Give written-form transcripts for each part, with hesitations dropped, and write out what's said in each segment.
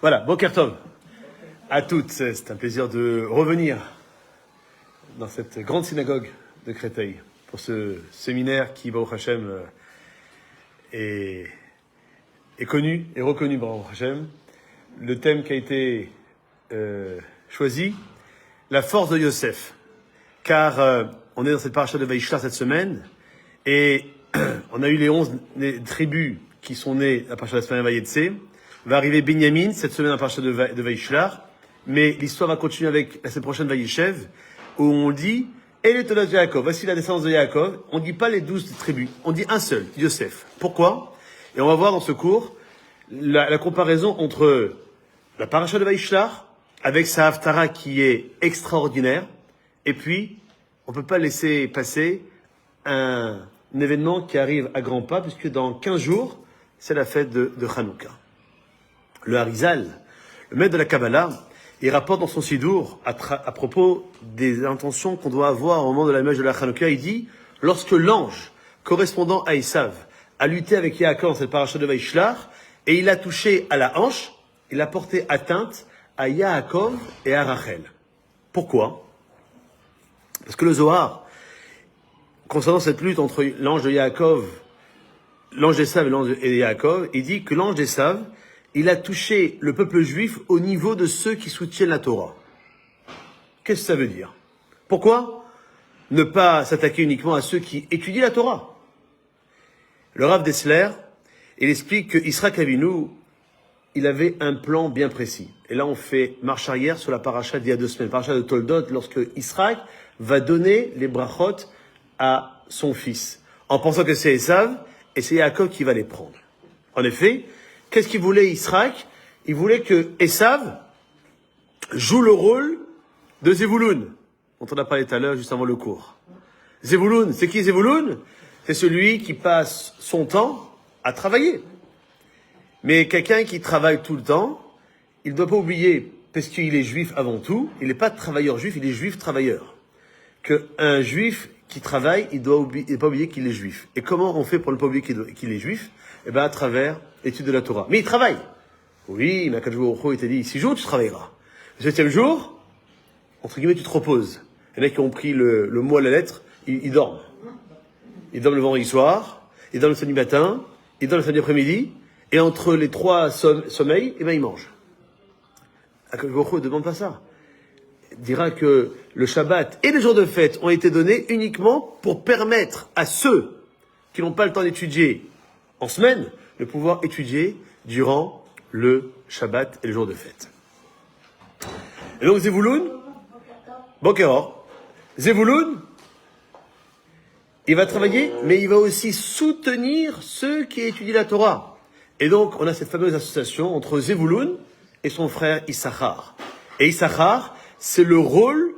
Voilà, Boker Tov à toutes. C'est un plaisir de revenir dans cette grande synagogue de Créteil pour ce séminaire qui, Baruch Hashem, est connu et reconnu, Baruch Hashem. Le thème qui a été choisi, la force de Yosef. Car on est dans cette paracha de Vaïshlar cette semaine et on a eu les 11 tribus qui sont nées à la paracha de la semaine Vayetse. Va arriver Binyamin cette semaine à la paracha de Vaïshlar. Mais l'histoire va continuer avec la semaine prochaine Vayishev, où on dit et les Todas de Yaakov. Voici la descendance de Yaakov. On ne dit pas les 12 tribus, on dit un seul, Yosef. Pourquoi? Et on va voir dans ce cours la comparaison entre la paracha de Vaïshlar avec sa Haftara qui est extraordinaire, et puis on ne peut pas laisser passer un événement qui arrive à grands pas, puisque dans 15 jours, c'est la fête de Hanouka. Le Harizal, le maître de la Kabbalah, il rapporte dans son Sidour, à propos des intentions qu'on doit avoir au moment de la mèche de la Hanouka, il dit, lorsque l'ange correspondant à Esav a lutté avec Yaakov dans cette paracha de Vaïshlar, et il a touché à la hanche, il a porté atteinte à Yaakov et à Rachel. Pourquoi? Parce que le Zohar, concernant cette lutte entre l'ange de Yaakov, l'ange d'Esav et l'ange de Yaakov, il dit que l'ange d'Esav, il a touché le peuple juif au niveau de ceux qui soutiennent la Torah. Qu'est-ce que ça veut dire? Pourquoi ne pas s'attaquer uniquement à ceux qui étudient la Torah? Le Rav Dessler, il explique que Yitzhak Avinu, il avait un plan bien précis. Et là, on fait marche arrière sur la paracha d'il y a 2 semaines, paracha de Toldot, lorsque Yitzhak va donner les brachot à son fils, en pensant que c'est Esav, et c'est Yaakov qui va les prendre. En effet, qu'est-ce qu'il voulait Yitzhak? Il voulait que Esav joue le rôle de Zevouloun, dont on a parlé tout à l'heure, juste avant le cours. Zevouloun, c'est qui Zevouloun? C'est celui qui passe son temps à travailler. Mais quelqu'un qui travaille tout le temps, il ne doit pas oublier, parce qu'il est juif avant tout, il n'est pas travailleur juif, il est juif travailleur. Qu'un juif qui travaille, il ne pas oublier qu'il est juif. Et comment on fait pour ne pas oublier qu'il est juif? Eh bien, à travers l'étude de la Torah. Mais il travaille. Oui, mais Akadosh Baruch Hu, il t'a dit, 6 jours, tu travailleras. Le 7e jour, entre guillemets, tu te reposes. Il y en a qui ont pris le mot à la lettre, ils dorment. Ils dorment le vendredi soir, ils dorment le samedi matin, ils dorment le samedi après-midi, et entre les 3 sommeils, eh ben, ils mangent. Akadosh Baruch Hu ne demande pas ça. Il dira que le Shabbat et les jours de fête ont été donnés uniquement pour permettre à ceux qui n'ont pas le temps d'étudier en semaine, de pouvoir étudier durant le Shabbat et les jours de fête. Et donc Zevouloun, Bokeror, Zevouloun, il va travailler, mais il va aussi soutenir ceux qui étudient la Torah. Et donc, on a cette fameuse association entre Zevouloun et son frère Issachar. Et Issachar, c'est le rôle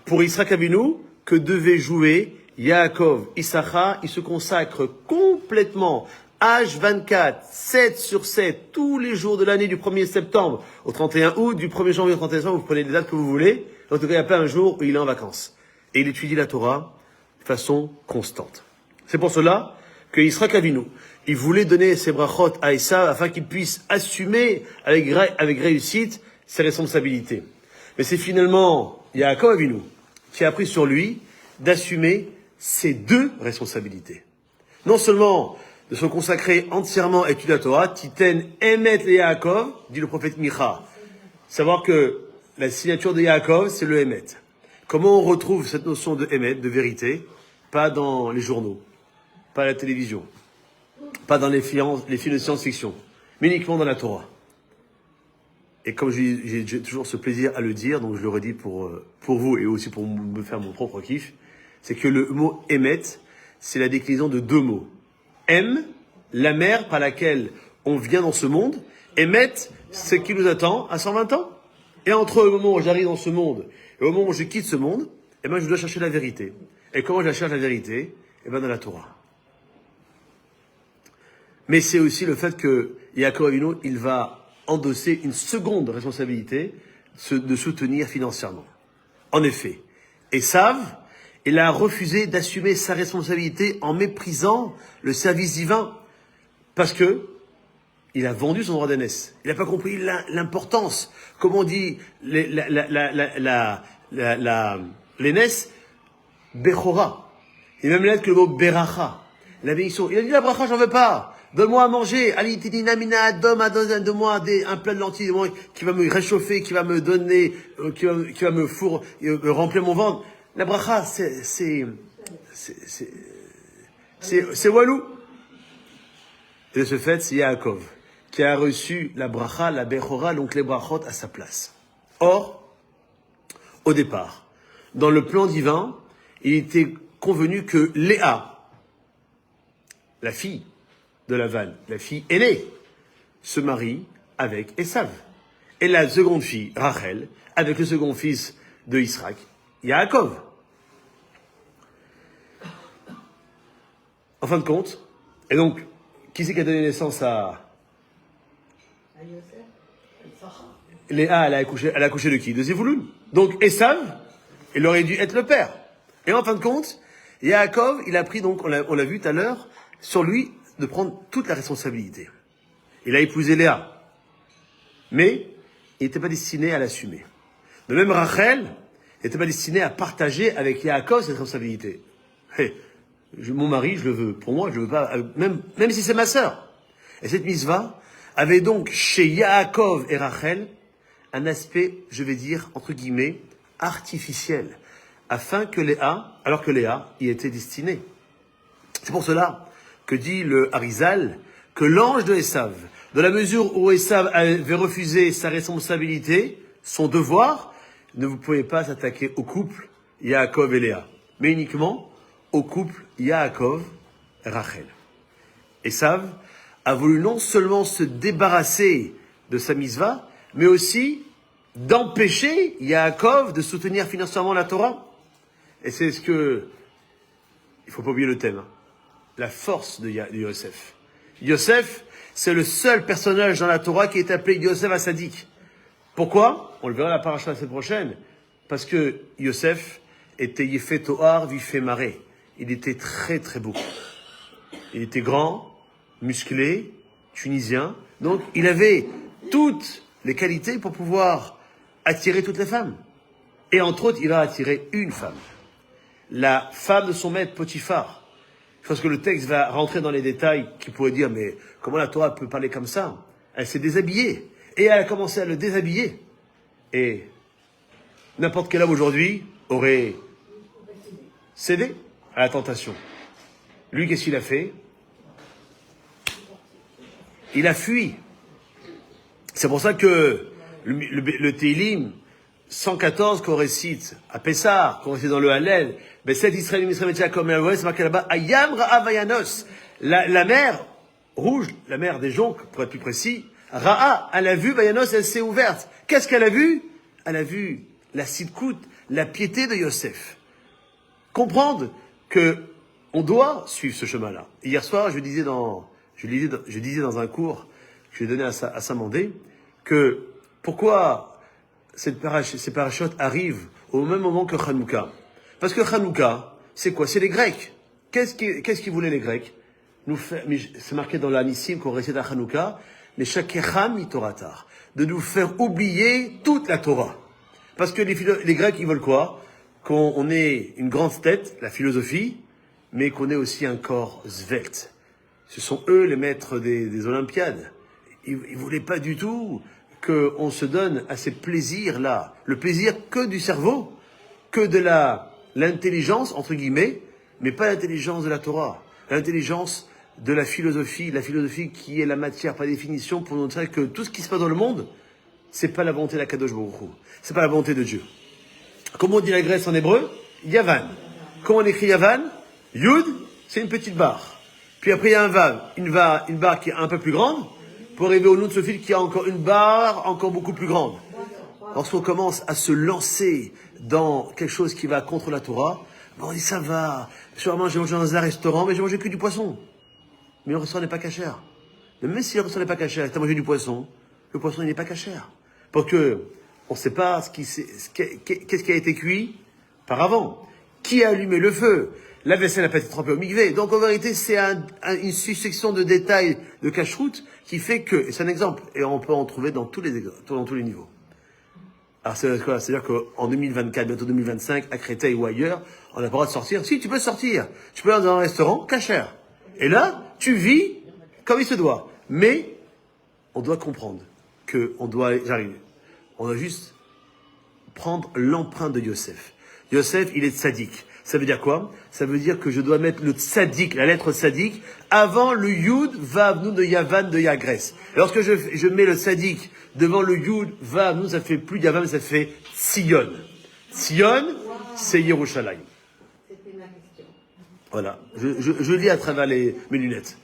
pour Yitzhak Avinu que devait jouer Yaakov. Issachar, il se consacre complètement H24, 7 sur 7, tous les jours de l'année, du 1er septembre au 31 août, du 1er janvier au 31 septembre, vous prenez les dates que vous voulez. En tout cas, il n'y a pas un jour où il est en vacances. Et il étudie la Torah de façon constante. C'est pour cela que Yitzhak Avinu, il voulait donner ses brachot à Esav afin qu'il puisse assumer avec réussite ses responsabilités. Mais c'est finalement Yaakov Avinu qui a pris sur lui d'assumer ses 2 responsabilités. Non seulement de se consacrer entièrement à l'étude de la Torah, Titen Emet le Yaakov, dit le prophète Micha. Savoir que la signature de Yaakov, c'est le Emet. Comment on retrouve cette notion de Emet, de vérité? Pas dans les journaux, pas à la télévision, pas dans les films de science-fiction, mais uniquement dans la Torah. Et comme j'ai toujours ce plaisir à le dire, donc je le redis pour vous et aussi pour me faire mon propre kiff, c'est que le mot Emet, c'est la déclinaison de 2 mots. M, la mer par laquelle on vient dans ce monde. Emet, ce qui nous attend à 120 ans. Et entre le moment où j'arrive dans ce monde et au moment où je quitte ce monde, eh ben, je dois chercher la vérité. Et comment je la cherche la vérité? Eh ben, dans la Torah. Mais c'est aussi le fait que Yaakov Avinu, il va endosser une seconde responsabilité, de soutenir financièrement. En effet, Esav, il a refusé d'assumer sa responsabilité en méprisant le service divin. Parce que il a vendu son droit d'aînesse. Il n'a pas compris l'importance. Comme on dit l'aînesse, Bechora. Il a même lettre que le mot Beracha. La bénédiction. Il a dit la bracha, j'en veux pas. Donne-moi à manger. Ali Tidina Mina, donne-moi un plat de lentilles qui va me réchauffer, qui va me donner, qui va me remplir mon ventre. La bracha, c'est Walou. Et de ce fait, c'est Yaakov qui a reçu la bracha, la bechora, donc les brachot à sa place. Or, au départ, dans le plan divin, il était convenu que Léa, la fille de Lavan, la fille aînée, se marie avec Esav. Et la seconde fille, Rachel, avec le second fils de Israël, Yaakov. En fin de compte, et donc, qui c'est qui a donné naissance à Léa? Elle a accouché de qui? De Zévouloun. Donc, Esav, il aurait dû être le père. Et en fin de compte, Yaakov, il a pris donc, on l'a vu tout à l'heure, sur lui de prendre toute la responsabilité. Il a épousé Léa, mais il n'était pas destiné à l'assumer. De même, Rachel n'était pas destiné à partager avec Yaakov cette responsabilité. Hey, mon mari, je le veux. Pour moi, je le veux pas, même si c'est ma sœur. Et cette mitzvah avait donc chez Yaakov et Rachel un aspect, je vais dire, entre guillemets, artificiel, afin que Léa, alors que Léa y était destinée. C'est pour cela que dit le Harizal, que l'ange de Esav, dans la mesure où Esav avait refusé sa responsabilité, son devoir, ne vous pouvez pas s'attaquer au couple Yaakov et Léa, mais uniquement au couple Yaakov et Rachel. Esav a voulu non seulement se débarrasser de sa misva, mais aussi d'empêcher Yaakov de soutenir financièrement la Torah. Et c'est ce que, il faut pas oublier le thème, hein. La force de Yosef. Yosef, c'est le seul personnage dans la Torah qui est appelé Yosef Assadik. Pourquoi? On le verra la paracha la semaine prochaine. Parce que Yosef était Yefé Toar Vifé Maré. Il était très très beau. Il était grand, musclé, tunisien. Donc il avait toutes les qualités pour pouvoir attirer toutes les femmes. Et entre autres, il va attirer une femme. La femme de son maître Potiphar. Je pense que le texte va rentrer dans les détails qui pourraient dire, mais comment la Torah peut parler comme ça? Elle s'est déshabillée. Et elle a commencé à le déshabiller. Et n'importe quel homme aujourd'hui aurait cédé à la tentation. Lui, qu'est-ce qu'il a fait? Il a fui. C'est pour ça que le Teilim 114 qu'on récite à Pessah, qu'on récite dans le Hallel, Beset Israël, Misraël, comme c'est marqué là-bas, Ayam Ra'a Vayanos, la mer rouge, la mer des jonques, pour être plus précis, Ra'a, elle a vu, Vayanos, elle s'est ouverte. Qu'est-ce qu'elle a vu? Elle a vu la sidkout, la piété de Yosef. Comprendre que on doit suivre ce chemin-là. Hier soir, je disais dans un cours que j'ai donné à Saint-Mandé, que pourquoi ces parachutes arrivent au même moment que Hanouka. Parce que Hanouka, c'est quoi? C'est les Grecs. Qu'est-ce qu'ils voulaient les Grecs? C'est marqué dans l'Anissim qu'on récite à Hanouka, les Shakecham mitoratar, de nous faire oublier toute la Torah. Parce que les Grecs, ils veulent quoi? Qu'on ait une grande tête, la philosophie, mais qu'on ait aussi un corps svelte. Ce sont eux les maîtres des Olympiades. Ils voulaient pas du tout qu'on se donne à ces plaisirs-là. Le plaisir que du cerveau, que de l'intelligence, entre guillemets, mais pas l'intelligence de la Torah. L'intelligence de la philosophie qui est la matière par définition pour nous montrer que tout ce qui se passe dans le monde, c'est pas la volonté de la Kadosh Baruch Hu. C'est pas la volonté de Dieu. Comment on dit la Grèce en hébreu? Yavan. Comment on écrit Yavan? Yud, c'est une petite barre. Puis après, il y a un vav, une barre qui est un peu plus grande, pour arriver au nom de ce fil qui a encore une barre encore beaucoup plus grande. Lorsqu'on commence à se lancer dans quelque chose qui va contre la Torah, on dit ça va, sûrement j'ai mangé dans un restaurant, mais j'ai mangé que du poisson. Mais le restaurant n'est pas cachère. Même si le restaurant n'est pas cachère, tu as mangé du poisson, le poisson il n'est pas cachère. Parce que on ne sait pas qu'est-ce qui a été cuit par avant. Qui a allumé le feu? La vaisselle n'a pas été trempée au mikvé. Donc en vérité, c'est une succession de détails de cacheroute qui fait que, et c'est un exemple, et on peut en trouver dans tous les niveaux. Alors c'est quoi? C'est-à-dire qu'en 2024, bientôt 2025, à Créteil ou ailleurs, on n'a pas le droit de sortir. Si, tu peux sortir. Tu peux aller dans un restaurant, cachère. Et là, tu vis comme il se doit. Mais, on doit comprendre qu'on doit arriver. On doit juste prendre l'empreinte de Yosef. Yosef, il est tzaddik. Ça veut dire quoi? Ça veut dire que je dois mettre le tzaddik, la lettre tzaddik, avant le yud, vav, nun de Yavan, de Yagres. Lorsque je mets le tzaddik devant le yud, vav, nun, ça fait plus Yavan, mais ça fait Tzion. Tzion, c'est Yerushalayim. C'était ma question. Voilà. Je lis à travers mes lunettes.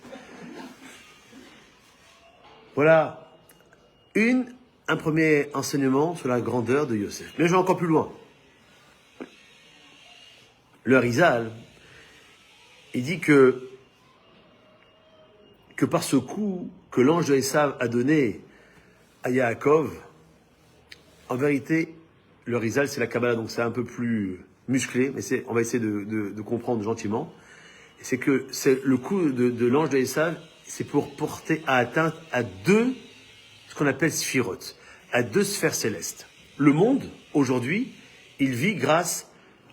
Voilà. Un premier enseignement sur la grandeur de Yosef. Mais je vais encore plus loin. Le Harizal, il dit que par ce coup que l'ange de Esav a donné à Yaakov, en vérité, le Harizal, c'est la Kabbalah, donc c'est un peu plus musclé, mais on va essayer de comprendre gentiment. C'est que c'est le coup de l'ange de Esav, c'est pour porter à atteinte à ce qu'on appelle Sphirot, à 2 sphères célestes. Le monde, aujourd'hui, il vit grâce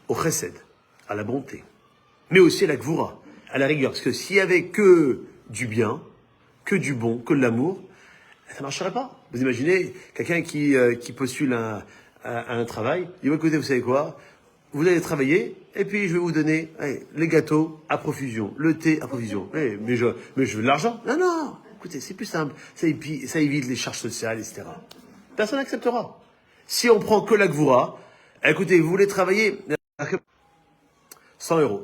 au Chesed, à la bonté, mais aussi à la Gvura, à la rigueur. Parce que s'il y avait que du bien, que du bon, que de l'amour, ça ne marcherait pas. Vous imaginez quelqu'un qui postule à un travail, il dit, écoutez, vous savez quoi, vous allez travailler, et puis je vais vous donner les gâteaux à profusion, le thé à profusion. Mais je veux de l'argent. Non, écoutez, c'est plus simple, ça évite les charges sociales, etc. Personne n'acceptera. Si on prend que la Gvura, écoutez, vous voulez travailler 100 €.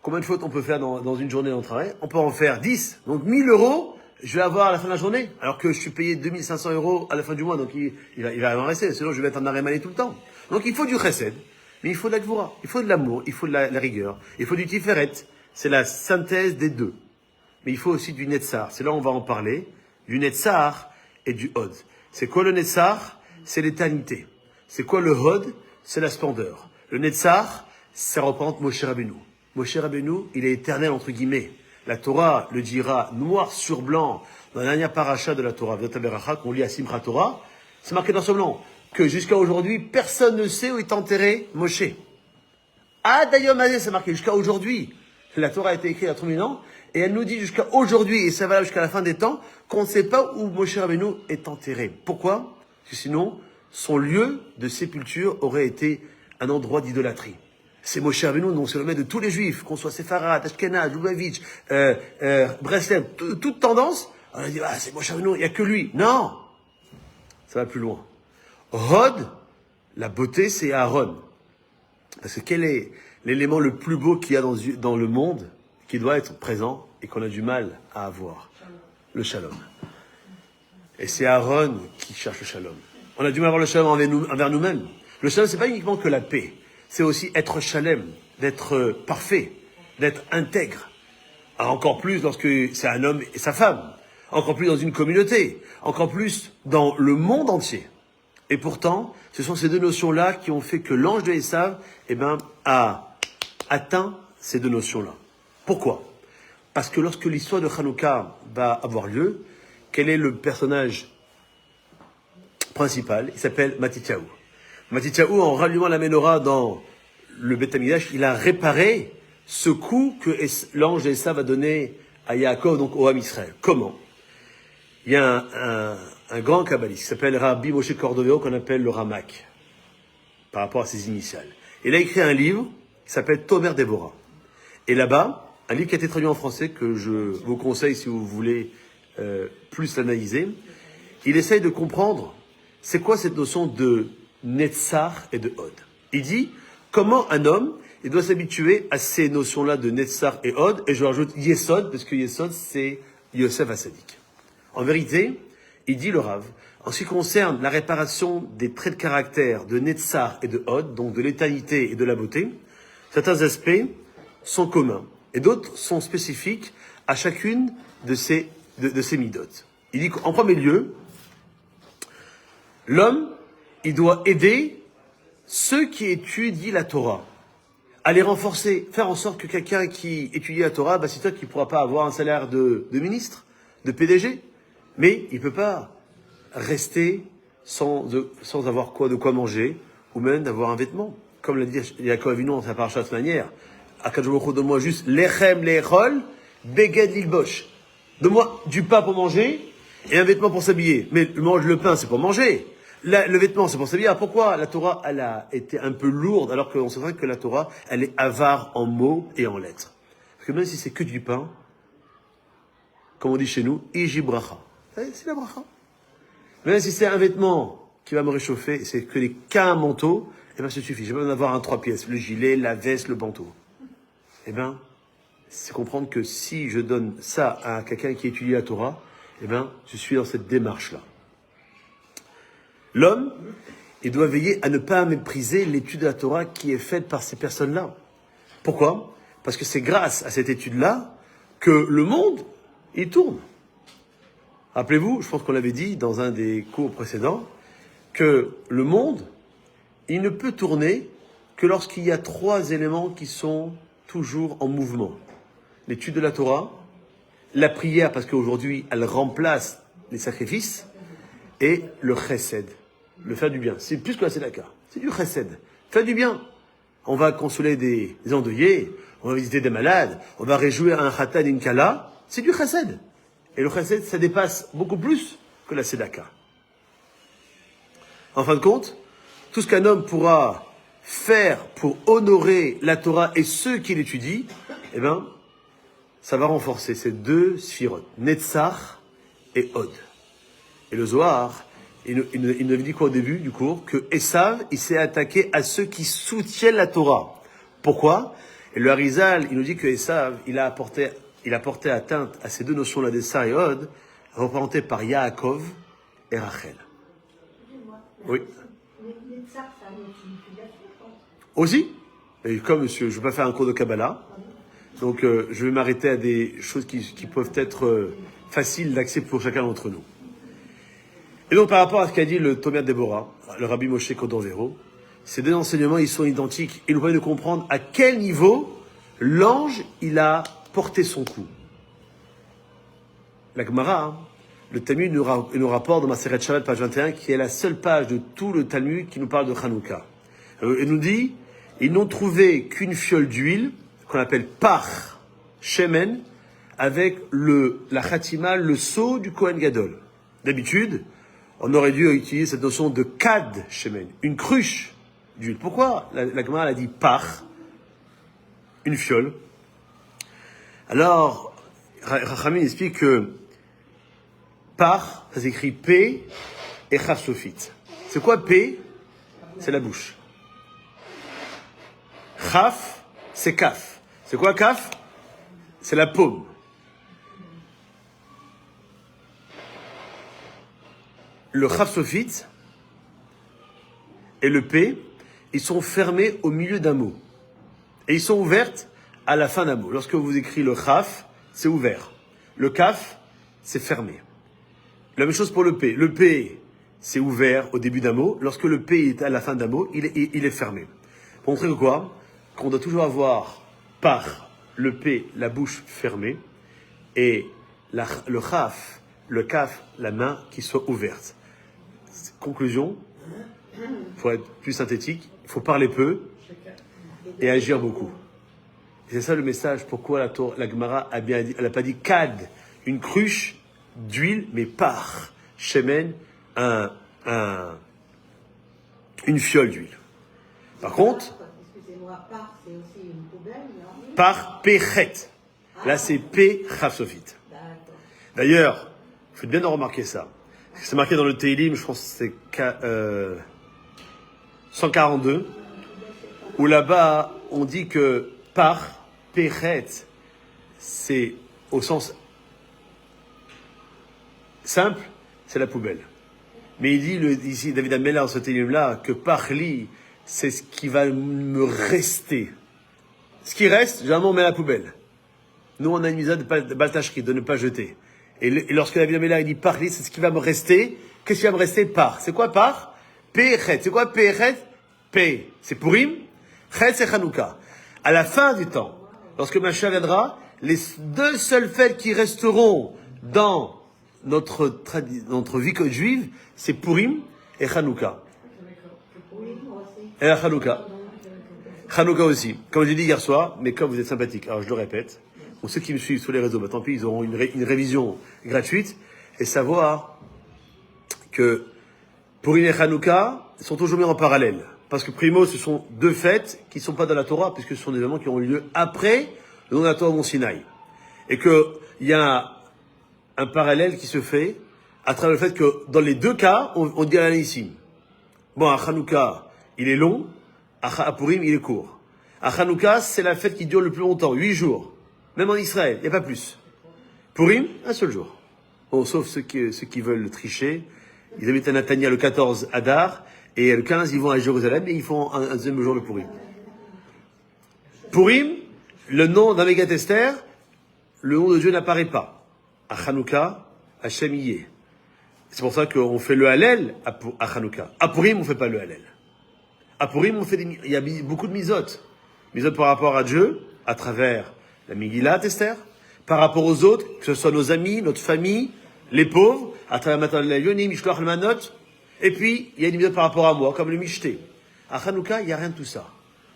Combien de fautes on peut faire dans une journée de travail? On peut en faire 10. Donc 1 000 €, je vais avoir à la fin de la journée. Alors que je suis payé 2 500 € à la fin du mois. Donc il va en rester. Sinon je vais être en arrêt maladie tout le temps. Donc il faut du chesed. Mais il faut de la gvura. Il faut de l'amour. Il faut de la rigueur. Il faut du tiferet. C'est la synthèse des deux. Mais il faut aussi du netzar. C'est là où on va en parler. Du netzar et du hod. C'est quoi le netzar? C'est l'éternité. C'est quoi le hod? C'est la splendeur. Le netzar, ça représente Moshe Rabbeinu. Moshe Rabbeinu, il est éternel entre guillemets. La Torah le dira noir sur blanc dans la dernière paracha de la Torah, V'Yotaveracha, qu'on lit à Simchat Torah. C'est marqué dans ce blanc que jusqu'à aujourd'hui, personne ne sait où est enterré Moshe. Ah, d'ailleurs, c'est marqué jusqu'à aujourd'hui. La Torah a été écrite il y a 3000 ans et elle nous dit jusqu'à aujourd'hui, et ça va jusqu'à la fin des temps, qu'on ne sait pas où Moshe Rabbeinu est enterré. Pourquoi? Parce que sinon, son lieu de sépulture aurait été un endroit d'idolâtrie. C'est Moshe Rabbeinu, donc c'est le maître de tous les juifs, qu'on soit Séfarad, Ashkenaz, Lubavitch, Breslev, toute tendance. On a dit, c'est Moshe Rabbeinu, il n'y a que lui. Non! Ça va plus loin. Hod, la beauté, c'est Aaron. Parce que quel est l'élément le plus beau qu'il y a dans le monde, qui doit être présent et qu'on a du mal à avoir? Le shalom. Et c'est Aaron qui cherche le shalom. On a du mal à avoir le shalom envers nous-mêmes. Le shalom, c'est pas uniquement que la paix. C'est aussi être shalem, d'être parfait, d'être intègre. Alors encore plus lorsque c'est un homme et sa femme. Encore plus dans une communauté. Encore plus dans le monde entier. Et pourtant, ce sont ces deux notions-là qui ont fait que l'ange de Esav, a atteint ces deux notions-là. Pourquoi? Parce que lorsque l'histoire de Hanouka va avoir lieu, quel est le personnage principal? Il s'appelle Matityahu. Matityahu, en rallumant la menorah dans le Beth Amikdash, il a réparé ce coup que l'ange d'Esav a donné à Yaakov, donc au Ham Israël. Comment? Il y a un grand kabbaliste qui s'appelle Rabbi Moshe Cordovero, qu'on appelle le Ramak, par rapport à ses initiales. Il a écrit un livre qui s'appelle Tomer Déborah. Et là-bas, un livre qui a été traduit en français, que je vous conseille si vous voulez plus l'analyser, il essaye de comprendre c'est quoi cette notion de Netzar et de Hod. Il dit comment un homme il doit s'habituer à ces notions-là de Netzar et Hod, et je rajoute Yesod, parce que Yesod c'est Yosef Hassadik. En vérité, il dit le Rav, en ce qui concerne la réparation des traits de caractère de Netzar et de Hod, donc de l'éternité et de la beauté, certains aspects sont communs et d'autres sont spécifiques à chacune de ces midotes. Il dit qu'en premier lieu, l'homme, il doit aider ceux qui étudient la Torah à les renforcer, faire en sorte que quelqu'un qui étudie la Torah, c'est toi qui ne pourra pas avoir un salaire de ministre, de PDG, mais il ne peut pas rester sans avoir de quoi manger, ou même d'avoir un vêtement. Comme l'a dit Yaakov Avinu dans sa paracha de cette manière, Akadosh Baruch Hu, donne-moi juste lechem lechol, beged lilbosh. Donne-moi du pain pour manger et un vêtement pour s'habiller. Mais le pain, c'est pour manger. Le vêtement, c'est pour s'habiller. Pourquoi la Torah, elle a été un peu lourde, alors qu'on sait que la Torah, elle est avare en mots et en lettres. Parce que même si c'est que du pain, comme on dit chez nous, iji bracha. C'est la bracha. Même si c'est un vêtement qui va me réchauffer, c'est que qu'un manteau, ça suffit. J'ai pas besoin d'avoir un 3 pièces. Le gilet, la veste, le manteau. C'est comprendre que si je donne ça à quelqu'un qui étudie la Torah, je suis dans cette démarche-là. L'homme, il doit veiller à ne pas mépriser l'étude de la Torah qui est faite par ces personnes-là. Pourquoi ? Parce que c'est grâce à cette étude-là que le monde, il tourne. Rappelez-vous, je pense qu'on l'avait dit dans un des cours précédents, que le monde, il ne peut tourner que lorsqu'il y a 3 éléments qui sont toujours en mouvement. L'étude de la Torah, la prière, parce qu'aujourd'hui, elle remplace les sacrifices, et le chesed, le faire du bien. C'est plus que la tzedaka, c'est du chesed. Faire du bien. On va consoler des endeuillés, on va visiter des malades, on va réjouir un khatan, une kala, c'est du chesed. Et le chesed, ça dépasse beaucoup plus que la tzedaka. En fin de compte, tout ce qu'un homme pourra faire pour honorer la Torah et ceux qui l'étudient, ça va renforcer ces 2 sphirot, Netzach et Od. Et le Zohar, il nous avait dit quoi au début du cours ? Que Esav, il s'est attaqué à ceux qui soutiennent la Torah. Pourquoi ? Et le Harizal, il nous dit que Esav, il a porté atteinte à ces 2 notions-là, Netzach et Od, représentées par Yaakov et Rachel. Oui. Aussi, et comme je ne vais pas faire un cours de Kabbalah, donc je vais m'arrêter à des choses qui peuvent être faciles d'accès pour chacun d'entre nous. Et donc par rapport à ce qu'a dit le Tomer de Déborah, le Rabbi Moshe Cordovero, ces 2 enseignements, ils sont identiques. Ils nous permettent de comprendre à quel niveau l'ange, il a porté son coup. La Gemara, le Talmud nous rapporte dans Maseret Shabbat, page 21, qui est la seule page de tout le Talmud qui nous parle de Hanouka. Il nous dit, ils n'ont trouvé qu'une fiole d'huile, qu'on appelle Pach Shemen, avec la Khatima, le sceau du Kohen Gadol. D'habitude, on aurait dû utiliser cette notion de Kad Shemen, une cruche d'huile. Pourquoi la Gemara a dit Pach, une fiole? Alors, Rachamim explique que Pach, ça s'écrit P et Chaf Sofit. C'est quoi P? C'est la bouche. Chaf, c'est Kaf. C'est quoi Kaf? C'est la paume. Le Chaf Sofit et le P, ils sont fermés au milieu d'un mot. Et ils sont ouverts à la fin d'un mot. Lorsque vous écrivez le Chaf, c'est ouvert. Le Kaf, c'est fermé. La même chose pour le P. Le P, c'est ouvert au début d'un mot. Lorsque le P est à la fin d'un mot, il est fermé. Pour montrer que quoi? Qu'on doit toujours avoir par le P, la bouche fermée, et le Chaf, le Kaf, la main qui soit ouverte. Conclusion, pour être plus synthétique, il faut parler peu et agir beaucoup. Et c'est ça le message, pourquoi la Gemara a bien dit, elle n'a pas dit Kad, une cruche d'huile, mais par Shemen, une fiole d'huile. Par contre, c'est aussi une poubelle, non? Par Pechet. Là, c'est P Chaf Sofit. D'ailleurs, il faut bien en remarquer ça. C'est marqué dans le Teilim, je pense que c'est 142, où là-bas, on dit que par Pechet, c'est au sens simple, c'est la poubelle. Mais il dit ici, David Ameller, dans ce Teilim-là, que par li, c'est ce qui va me rester. Ce qui reste, généralement, on met à la poubelle. Nous, on a une mise de baltacherie, de ne pas jeter. Et lorsque David Ameller, il dit par li, c'est ce qui va me rester. Qu'est-ce qui va me rester? Par. C'est quoi par? Pechet. C'est quoi Pechet? P. C'est Purim. Chet, c'est Hanouka. à la fin du temps, lorsque Mashiach viendra, les deux seules fêtes qui resteront dans notre vie juive, c'est Purim et Hanouka. Et la Hanouka. Hanouka aussi. Comme j'ai dit hier soir, mais comme vous êtes sympathique, alors je le répète, pour ceux qui me suivent sur les réseaux, bah, tant pis, ils auront une révision gratuite, et savoir que Purim et Hanouka sont toujours mis en parallèle. Parce que primo, ce sont deux fêtes qui ne sont pas dans la Torah, puisque ce sont des événements qui ont lieu après le nom de la Torah au Mont Sinaï. Et qu'il y a un parallèle qui se fait à travers le fait que dans les deux cas, on dit à Nissim. Bon, à Hanouka, il est long, à Purim, il est court. À Hanouka, c'est la fête qui dure le plus longtemps, 8 jours. Même en Israël, il n'y a pas plus. Purim, un seul jour. Bon, sauf ceux qui veulent tricher. Ils habitent à Natania le 14 Adar, et le 15, ils vont à Jérusalem, et ils font un deuxième jour de Purim. Purim, le nom d'un Megillat Esther, le nom de Dieu n'apparaît pas. À Hanouka, Hachem y est. C'est pour ça qu'on fait le Hallel à Hanouka. À Purim, on ne fait pas le Hallel. À Purim, il y a beaucoup de misotes. Misotes par rapport à Dieu, à travers la Megillat Esther, par rapport aux autres, que ce soit nos amis, notre famille, les pauvres, à travers Matan Yonim, Mishloach Manot, et puis, il y a une misote par rapport à moi, comme le Mishté. À Hanouka, il n'y a rien de tout ça.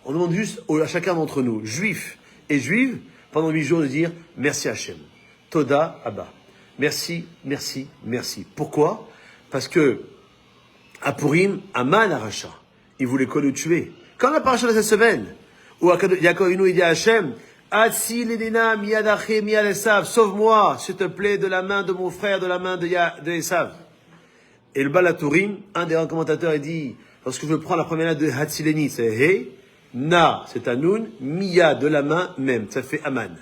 On demande juste à chacun d'entre nous, juifs et juives, pendant 8 jours, de dire merci Hachem. Toda Abba. Merci, merci, merci. Pourquoi? Parce que, à Purim, Aman Aracha, il voulait quoi le tuer. Quand la paracha de cette semaine, où Yaakov Avinu il dit à Hachem, Atsi l'Edina miyad Aché miyad Esav, sauve-moi, s'il te plaît, de la main de mon frère, de la main de Esav. Et le Balatourim, un des commentateurs, il dit, lorsque je prends la première lettre de Hatsileni, c'est He, Na, c'est Anoun, Miya, de la main même, ça fait Aman.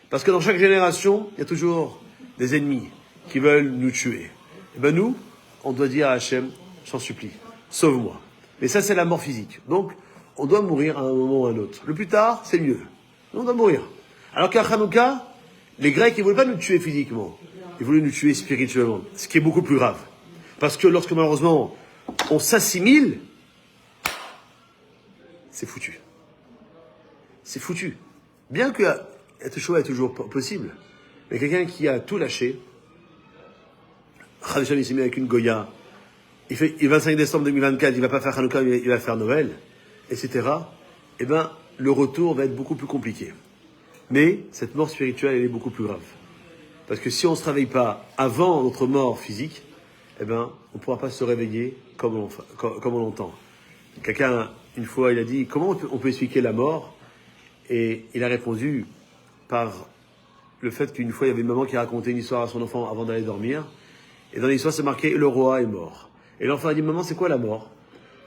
Parce que dans chaque génération, il y a toujours des ennemis qui veulent nous tuer. Et ben nous, on doit dire à Hachem, j'en supplie, sauve-moi. Mais ça, c'est la mort physique. Donc, on doit mourir à un moment ou à un autre. Le plus tard, c'est mieux. On doit mourir. Alors qu'à Hanouka, les Grecs, ils ne voulaient pas nous tuer physiquement. Ils voulaient nous tuer spirituellement. Ce qui est beaucoup plus grave. Parce que lorsque, malheureusement, on s'assimile, c'est foutu. C'est foutu. Bien que être choix est toujours possible, mais quelqu'un qui a tout lâché, Khadijah, il s'est mis avec une Goya, il fait le 25 décembre 2024, il ne va pas faire Hanouka, il va faire Noël, etc. Eh bien, le retour va être beaucoup plus compliqué. Mais cette mort spirituelle, elle est beaucoup plus grave. Parce que si on ne se réveille pas avant notre mort physique, eh bien, on ne pourra pas se réveiller comme on l'entend. Quelqu'un, une fois, il a dit, comment on peut expliquer la mort? Et il a répondu par le fait qu'une fois, il y avait une maman qui racontait une histoire à son enfant avant d'aller dormir. Et dans l'histoire, c'est marqué, le roi est mort. Et l'enfant a dit, maman, c'est quoi la mort?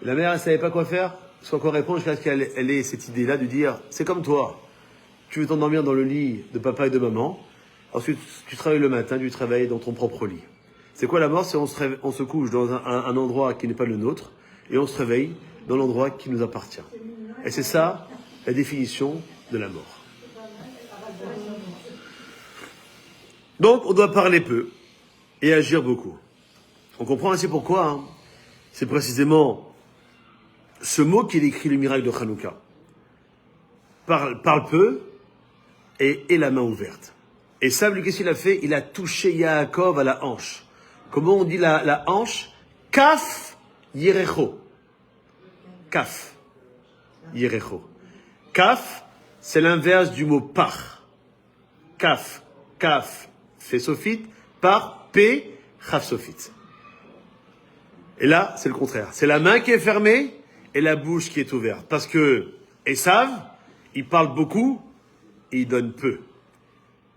Et la mère, elle ne savait pas quoi faire, soit quoi répondre, jusqu'à ce qu'elle ait cette idée-là de dire, c'est comme toi. Tu veux t'endormir dans le lit de papa et de maman. Ensuite, tu travailles le matin, tu travailles dans ton propre lit. C'est quoi la mort? C'est on se couche dans un endroit qui n'est pas le nôtre, et on se réveille dans l'endroit qui nous appartient. Et c'est ça, la définition de la mort. Donc, on doit parler peu et agir beaucoup. On comprend ainsi pourquoi, hein. C'est précisément ce mot qui décrit le miracle de Hanouka. Parle peu et ait la main ouverte. Et ça, lui, qu'est-ce qu'il a fait? Il a touché Yaakov à la hanche. Comment on dit la hanche? Kaf Yerecho. Kaf Yerecho. Kaf, c'est l'inverse du mot par. Kaf, fait sophite, par, P, chaf sophite. Et là, c'est le contraire. C'est la main qui est fermée et la bouche qui est ouverte. Parce que Esav, il parle beaucoup et il donne peu.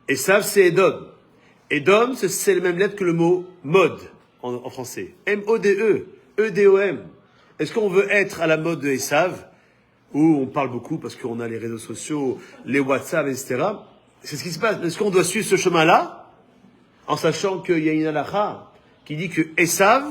Esav, c'est Edom. Edom, c'est la même lettre que le mot mode en français. M-O-D-E, E-D-O-M. Est-ce qu'on veut être à la mode de Esav, où on parle beaucoup parce qu'on a les réseaux sociaux, les WhatsApp, etc. C'est ce qui se passe. Est-ce qu'on doit suivre ce chemin-là, en sachant qu'il y a une halakha qui dit que Esav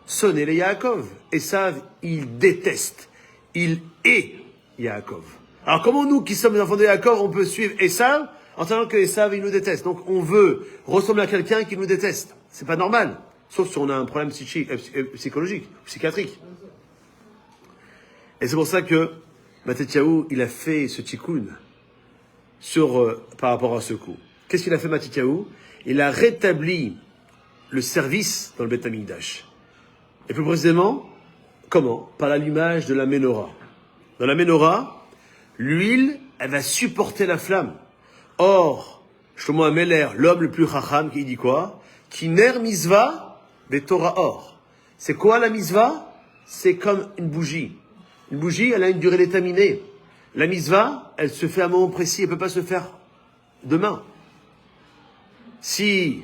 sonnait les Yaakov. Esav, il déteste. Il est Yaakov. Alors comment nous, qui sommes les enfants de Yaakov, on peut suivre Esav, en sachant que Esav, il nous déteste. Donc on veut ressembler à quelqu'un qui nous déteste. C'est pas normal. Sauf si on a un problème psychologique, psychiatrique. Et c'est pour ça que Matityahu, il a fait ce tikkun par rapport à ce coup. Qu'est-ce qu'il a fait, Matityahu? Il a rétabli le service dans le Beth Amikdash. Et plus précisément, comment? Par l'allumage de la menorah. Dans la menorah, l'huile, elle va supporter la flamme. Or, Shlomo HaMelech, l'homme le plus chacham, qui dit quoi? Ki ner misva be Torah or. C'est quoi la misva? C'est comme une bougie. Une bougie, elle a une durée déterminée. La misva, elle se fait à un moment précis, elle ne peut pas se faire demain. Si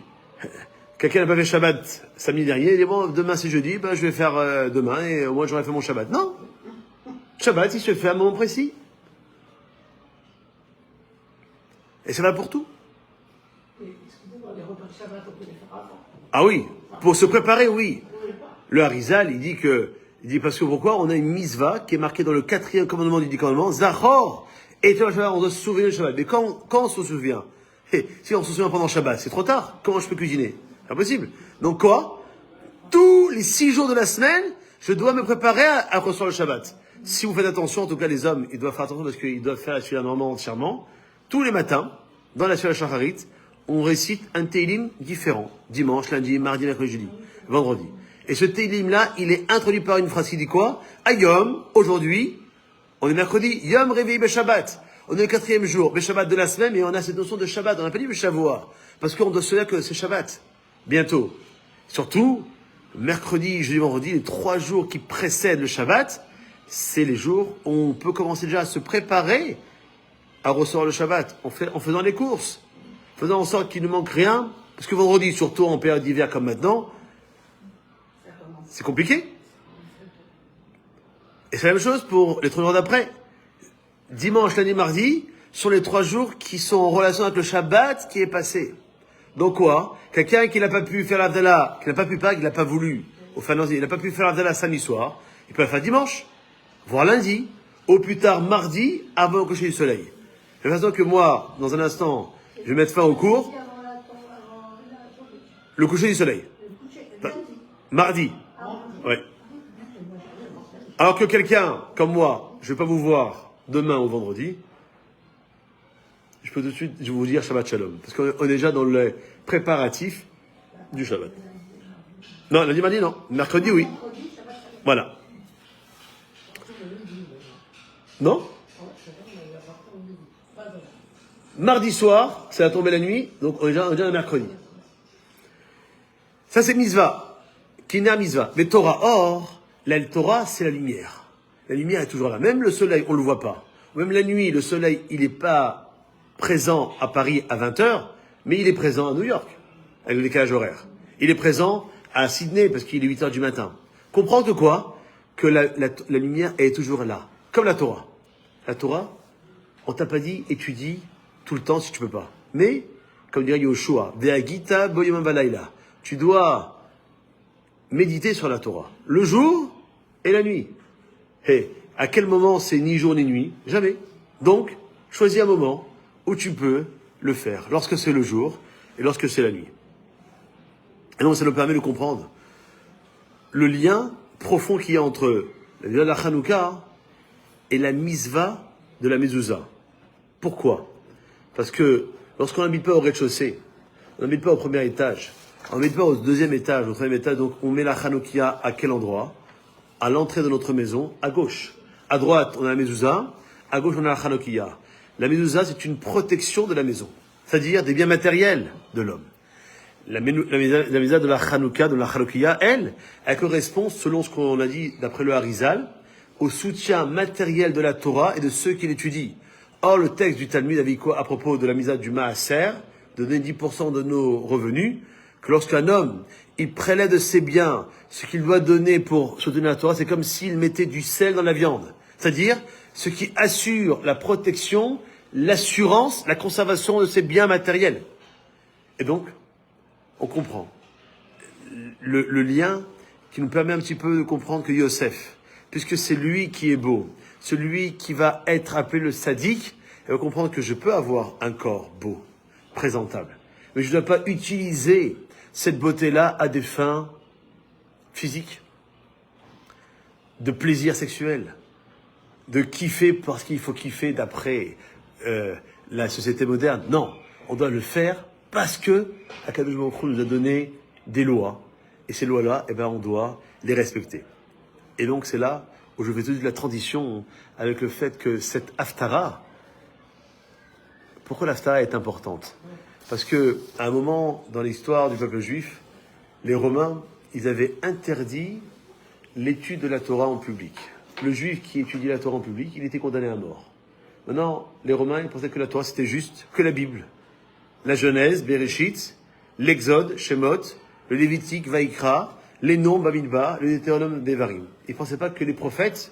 quelqu'un n'a pas fait Shabbat samedi dernier, il dit bon, demain c'est jeudi, ben, je vais faire demain et au moins j'aurai fait mon Shabbat. Non. Shabbat, il se fait à un moment précis. Et ça va pour tout. Excusez-moi, les repas de Shabbat, on peut les faire avant. Ah oui, pour se préparer, oui. Le Harizal, il dit parce que pourquoi? On a une misva qui est marquée dans le 4e commandement du 10 commandements, Zachor, et on doit se souvenir du Shabbat. Mais quand on se souvient? Si on se souvient pendant Shabbat, c'est trop tard. Comment je peux cuisiner? Impossible. Donc quoi? Tous les 6 jours de la semaine, je dois me préparer à recevoir le Shabbat. Si vous faites attention, en tout cas les hommes, ils doivent faire attention parce qu'ils doivent faire la Tefila normalement entièrement. Tous les matins, dans la Tefila Shacharit, on récite un Teilim différent. Dimanche, lundi, mardi, mercredi, jeudi, vendredi. Et ce Teilim-là, il est introduit par une phrase qui dit quoi? Ayom, aujourd'hui, on est mercredi, Yom Revi'i Beshabbat. On est le 4e jour, Beshabbat de la semaine, mais on a cette notion de Shabbat. On n'a pas dit Beshavua, parce qu'on doit se dire que c'est Shabbat. Bientôt. Surtout, mercredi, jeudi, vendredi, les 3 jours qui précèdent le Shabbat, c'est les jours où on peut commencer déjà à se préparer à recevoir le Shabbat, en faisant les courses, faisant en sorte qu'il ne manque rien, parce que vendredi, surtout en période d'hiver comme maintenant, c'est compliqué. Et c'est la même chose pour les 3 jours d'après. Dimanche, lundi, mardi sont les 3 jours qui sont en relation avec le Shabbat qui est passé. Donc quoi? Quelqu'un qui n'a pas pu faire l'Avdallah, qui n'a pas pu pas, qui n'a pas voulu, il n'a pas pu faire l'Avdallah samedi soir, il peut la faire dimanche, voire lundi, au plus tard mardi, avant le coucher du soleil. De toute façon que moi, dans un instant, je vais mettre fin au cours. Le coucher du soleil. Mardi. Ouais. Alors que quelqu'un, comme moi, je ne vais pas vous voir demain ou vendredi, je peux tout de suite vous dire Shabbat Shalom. Parce qu'on est déjà dans les préparatifs du Shabbat. Non, lundi, mardi, non. Mercredi, oui. Voilà. Non? Mardi soir, c'est la tombée la nuit, donc on est déjà un mercredi. Ça, c'est Mitzvah. Kina Mitzvah. Mais Torah, or, la Torah, c'est la lumière. La lumière est toujours là. Même le soleil, on ne le voit pas. Même la nuit, le soleil, il n'est pas présent à Paris à 20h, mais il est présent à New York, avec le décalage horaire. Il est présent à Sydney, parce qu'il est 8h du matin. Comprends que quoi? Que la lumière est toujours là. Comme la Torah. La Torah, on t'a pas dit étudie tout le temps si tu peux pas. Mais, comme dirait Yoshua, Ve'agita boyomam valayla. Tu dois méditer sur la Torah. Le jour et la nuit. Et à quel moment c'est ni jour ni nuit? Jamais. Donc, choisis un moment où tu peux le faire. Lorsque c'est le jour et lorsque c'est la nuit. Et donc, ça nous permet de comprendre le lien profond qu'il y a entre la Chanukah et la Misva de la Mezouza. Pourquoi? Parce que lorsqu'on n'habite pas au rez-de-chaussée, on n'habite pas au premier étage, on n'habite pas au 2e étage, au 3e étage, donc on met la Chanukah à quel endroit? À l'entrée de notre maison, à gauche. À droite, on a la Mezouza, à gauche, on a la Chanukah. La Mezouza, c'est une protection de la maison, c'est-à-dire des biens matériels de l'homme. La Mezouza de la Chanukah, de la Chanukah, elle correspond, selon ce qu'on a dit d'après le Harizal, au soutien matériel de la Torah et de ceux qui l'étudient. Or, le texte du Talmud avait quoi à propos de la Mizah du Maaser, de donner 10% de nos revenus, que lorsqu'un homme, il prélève de ses biens ce qu'il doit donner pour soutenir la Torah, c'est comme s'il mettait du sel dans la viande. C'est-à-dire, ce qui assure la protection, l'assurance, la conservation de ses biens matériels. Et donc, on comprend le lien qui nous permet un petit peu de comprendre que Yosef, puisque c'est lui qui est beau, celui qui va être appelé le sadique, et va comprendre que je peux avoir un corps beau, présentable. Mais je ne dois pas utiliser cette beauté-là à des fins physiques, de plaisir sexuel. de kiffer parce qu'il faut kiffer d'après la société moderne. Non, on doit le faire parce que Akadosh Baruch Hu nous a donné des lois. Et ces lois-là, eh ben, on doit les respecter. Et donc c'est là où je fais toute la transition avec le fait que cette Haftara, pourquoi l'Haftara est importante? Parce que à un moment dans l'histoire du peuple juif, les Romains, ils avaient interdit l'étude de la Torah en public. Le juif qui étudiait la Torah en public, il était condamné à mort. Maintenant, les Romains, ils pensaient que la Torah, c'était juste que la Bible. La Genèse, Bereshit, l'Exode, Shemot, le Lévitique, Vaïkra, les Noms, Bamidbar, le Deutéronome, Devarim. Ils ne pensaient pas que les prophètes,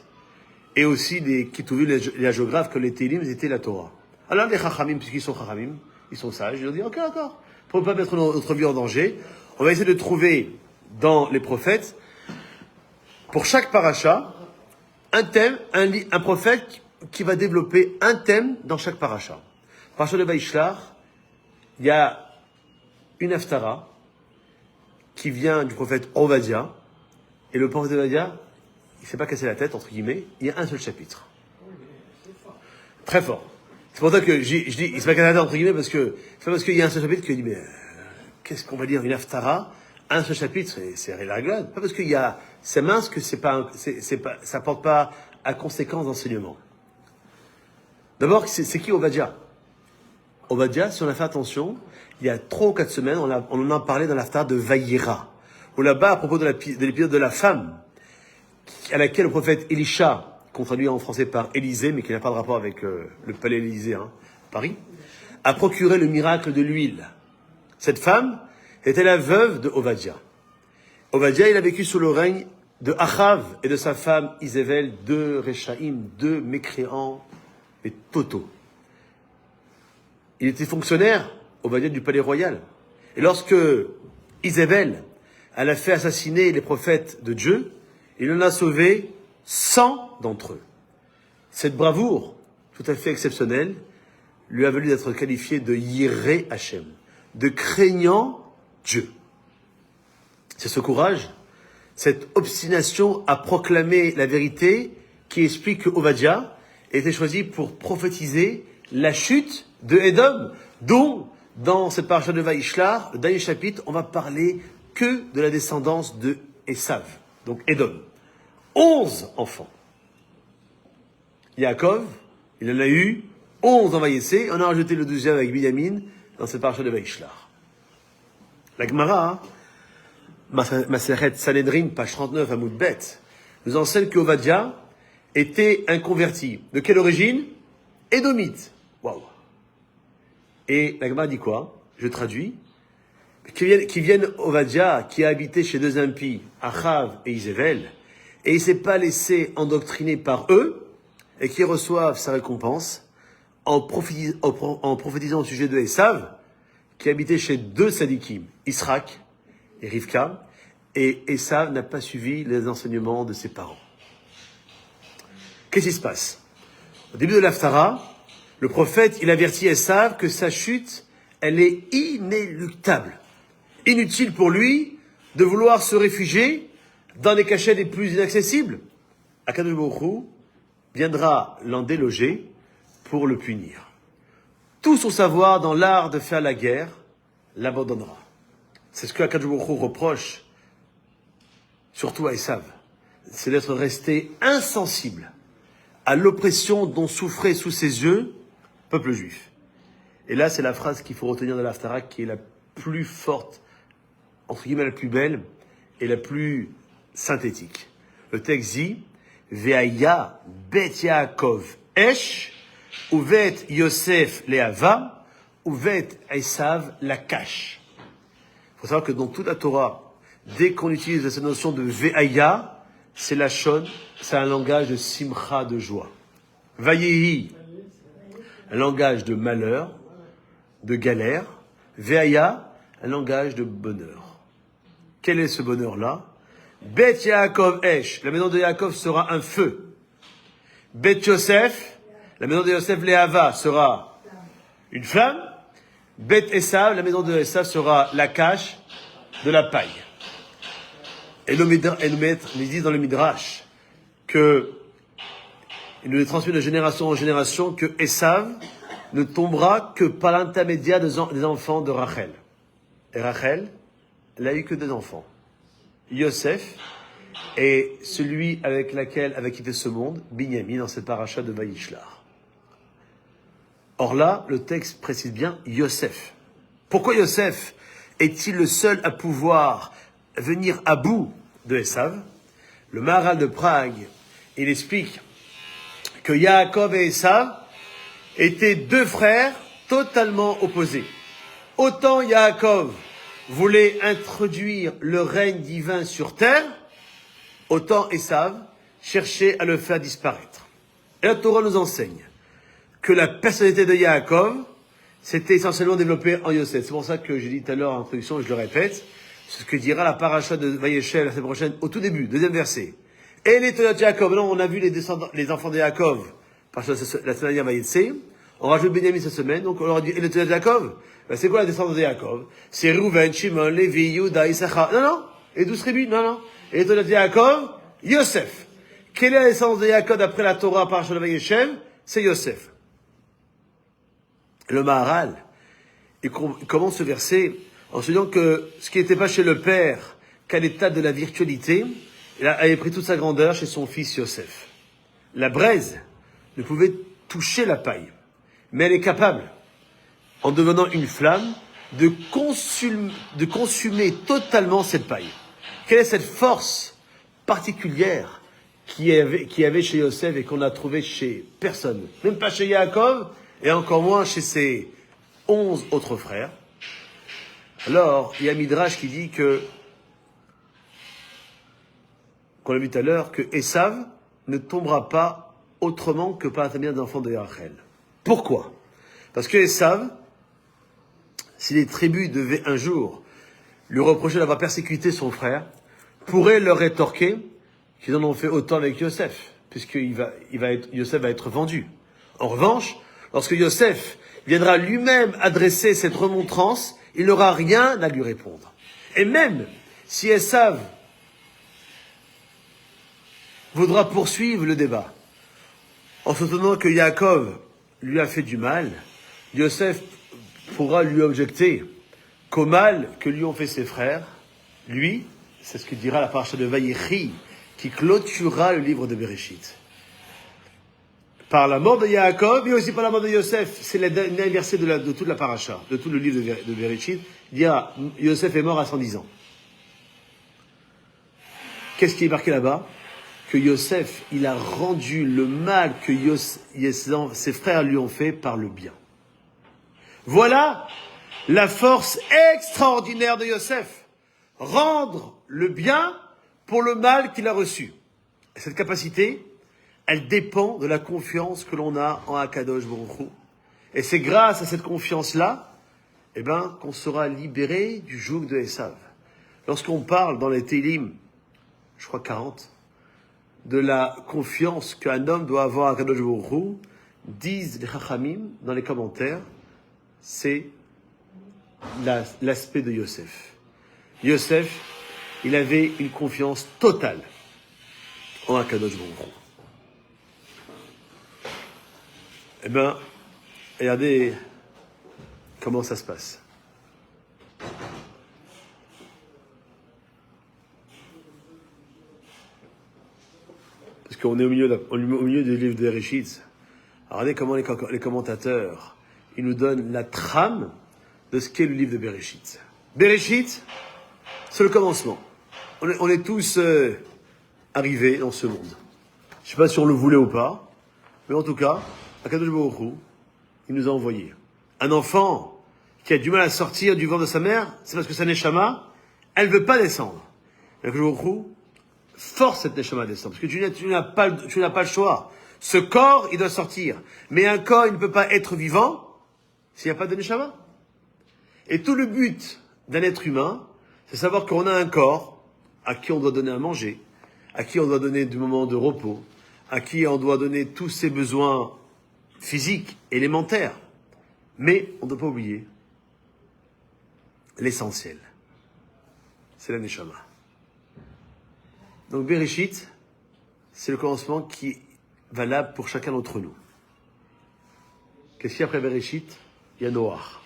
et aussi les Ketuvim, les hagiographes, que les Télim, étaient la Torah. Alors les Chachamim, puisqu'ils sont Chachamim, ils sont sages, ils ont dit, ok, d'accord, pour ne pas mettre notre vie en danger, on va essayer de trouver dans les prophètes, pour chaque paracha, un thème, un prophète qui va développer un thème dans chaque paracha. Paracha de Vaïshlach, il y a une haftara qui vient du prophète Ovadia, et le prophète Ovadia, il ne s'est pas cassé la tête, entre guillemets, il y a un seul chapitre. Très fort. C'est pour ça que je dis, il s'est pas cassé la tête, entre guillemets, parce que c'est pas parce qu'il y a un seul chapitre qu'il dit, mais qu'est-ce qu'on va dire, une haftara, un seul chapitre, c'est la réglade. Pas parce qu'il y a, c'est mince que ça porte pas à conséquence d'enseignement. D'abord, c'est qui Ovadia? Ovadia, si on a fait attention, il y a 3 ou 4 semaines, on en a parlé dans l'Haftarah de Vayira. Où là-bas, à propos de l'épisode de la femme, à laquelle le prophète Elisha, qu'on traduit en français par Élysée, mais qui n'a pas de rapport avec le palais Élysée, Paris, a procuré le miracle de l'huile. Cette femme était la veuve de Ovadia. Ovadia, il a vécu sous le règne de Achav et de sa femme Isével, 2 Réchaïm, 2 mécréants et totaux. Il était fonctionnaire, Ovadia, du palais royal. Et lorsque Isével, elle a fait assassiner les prophètes de Dieu, il en a sauvé 100 d'entre eux. Cette bravoure, tout à fait exceptionnelle, lui a valu d'être qualifié de Yiré Hachem, de craignant Dieu. C'est ce courage, cette obstination à proclamer la vérité qui explique que Ovadia a été choisi pour prophétiser la chute de Édom, dont, dans cette paracha de Vaïshlach, le dernier chapitre, on va parler que de la descendance de Esav, donc Édom. 11 enfants. Yaakov, il en a eu 11 en Vaïssé, on a rajouté le 12e avec Binyamin dans cette paracha de Vaïshlach. La Gemara, Maseret Sanhedrin, page 39 à Moudbet, nous enseigne que Ovadia était un converti. De quelle origine? Édomite. Waouh. Et la Gemara dit quoi? Je traduis. Qui viennent Ovadia, qui a habité chez 2 impies, Achav et Isével, et il ne s'est pas laissé endoctriner par eux, et qui reçoivent sa récompense en prophétisant au sujet de Esav, qui habitait chez 2 sadikim, Israq et Rivka, et Esav n'a pas suivi les enseignements de ses parents. Qu'est-ce qui se passe? Au début de l'Haftarah, le prophète, il avertit Esav que sa chute, elle est inéluctable. Inutile pour lui de vouloir se réfugier dans les cachets les plus inaccessibles. Akadosh Baruch Hu viendra l'en déloger pour le punir. Tout son savoir dans l'art de faire la guerre l'abandonnera. C'est ce que Akadosh Baruch Hu reproche surtout à Esav. C'est d'être resté insensible à l'oppression dont souffrait sous ses yeux le peuple juif. Et là, c'est la phrase qu'il faut retenir de l'Haftarah qui est la plus forte, entre guillemets la plus belle et la plus synthétique. Le texte dit Ve'aya bet Yaakov esh uvet Yosef le'ava uvet Esav la cache. Il faut savoir que dans toute la Torah, dès qu'on utilise cette notion de Ve'aya, c'est la shon, c'est un langage de simcha, de joie. Vayehi, un langage de malheur, de galère. Ve'aya, un langage de bonheur. Quel est ce bonheur-là? Bet Yaakov Esh, la maison de Yaakov sera un feu. Bet Yosef, la maison de Yosef Le'ava sera une flamme. Bet Esav, la maison de Esav sera la cache de la paille. Et le maître nous dit dans le Midrash que il nous est transmis de génération en génération que Esav ne tombera que par l'intermédiaire des enfants de Rachel. Et Rachel, elle a eu que 2 enfants. Yosef et celui avec lequel avait quitté ce monde, Binyamin, dans cette paracha de Vaïshlar. Or là, le texte précise bien Yosef. Pourquoi Yosef est-il le seul à pouvoir venir à bout de Esav? Le Maharal de Prague, il explique que Yaakov et Esav étaient 2 frères totalement opposés. Autant Yaakov voulait introduire le règne divin sur terre, autant Esav cherchait à le faire disparaître. Et la Torah nous enseigne que la personnalité de Yaakov s'était essentiellement développée en Yosef. C'est pour ça que j'ai dit tout à l'heure en introduction, et je le répète, c'est ce que dira la paracha de Vayeshev la semaine prochaine, au tout début, 2e verset. Et les Toyot Yaakov, non, on a vu les enfants de Yaakov, parce que la semaine dernière Vayetse, on rajoute Benjamin cette semaine, donc on leur dit, et les Toyot Yaakov, ben c'est quoi la descendance de Yaakov? C'est Reuven, Shimon, Lévi, Yehuda, Issachar. Non. Et 12 tribus? Non. Et les Toyot Yaakov, Yosef. Quelle est la descendance de Yaakov d'après la Torah par de Vayeshev? C'est Yosef. Le Maharal, il commence ce verset en se disant que ce qui n'était pas chez le père qu'à l'état de la virtualité, il avait pris toute sa grandeur chez son fils Yosef. La braise ne pouvait toucher la paille, mais elle est capable, en devenant une flamme, de consumer totalement cette paille. Quelle est cette force particulière qui avait chez Yosef et qu'on n'a trouvé chez personne, même pas chez Yaakov, et encore moins chez ses 11 autres frères? Alors, il y a Midrash qui dit qu'on a vu tout à l'heure, que Esav ne tombera pas autrement que par l'intermédiaire des enfants de Rachel. Pourquoi? Parce que Esav, si les tribus devaient un jour lui reprocher d'avoir persécuté son frère, pourraient leur rétorquer qu'ils en ont fait autant avec Yosef, puisque Yosef va être vendu. En revanche, lorsque Yosef viendra lui-même adresser cette remontrance, il n'aura rien à lui répondre. Et même si Esav voudra poursuivre le débat, en soutenant que Yaakov lui a fait du mal, Yosef pourra lui objecter qu'au mal que lui ont fait ses frères, lui, c'est ce que dira la paracha de Vayechi, qui clôturera le livre de Bereshit. Par la mort de Yaakov, et aussi par la mort de Yosef, c'est le dernier verset de toute la paracha, de tout le livre de Bereshit, il dira, Yosef est mort à 110 ans. Qu'est-ce qui est marqué là-bas? Que Yosef, il a rendu le mal que ses frères lui ont fait par le bien. Voilà la force extraordinaire de Yosef. Rendre le bien pour le mal qu'il a reçu. Et cette capacité, elle dépend de la confiance que l'on a en Akadosh Baruch Hu. Et c'est grâce à cette confiance-là, qu'on sera libéré du joug de Esav. Lorsqu'on parle dans les Télim, je crois 40, de la confiance qu'un homme doit avoir à Akadosh Baruch Hu, disent les Chachamim dans les commentaires, c'est l'aspect de Yosef. Yosef, il avait une confiance totale en Akadosh Baruch Hu. Regardez comment ça se passe. Parce qu'on est au milieu du livre de Bereshit. Regardez comment les commentateurs, ils nous donnent la trame de ce qu'est le livre de Bereshit. Bereshit, c'est le commencement. On est tous arrivés dans ce monde. Je ne sais pas si on le voulait ou pas, mais en tout cas, Akadosh Baruch Hu, il nous a envoyé. Un enfant qui a du mal à sortir du ventre de sa mère, c'est parce que sa neshama, elle ne veut pas descendre. Akadosh Baruch Hu force cette neshama à descendre, parce que tu n'as pas le choix. Ce corps, il doit sortir. Mais un corps, il ne peut pas être vivant s'il n'y a pas de neshama. Et tout le but d'un être humain, c'est savoir qu'on a un corps à qui on doit donner à manger, à qui on doit donner du moment de repos, à qui on doit donner tous ses besoins physiques, élémentaires. Mais on ne doit pas oublier l'essentiel. C'est la neshama. Donc Bereshit, c'est le commencement qui valable pour chacun d'entre nous. Qu'est-ce qu'il y a après Bereshit? Il y a Noach.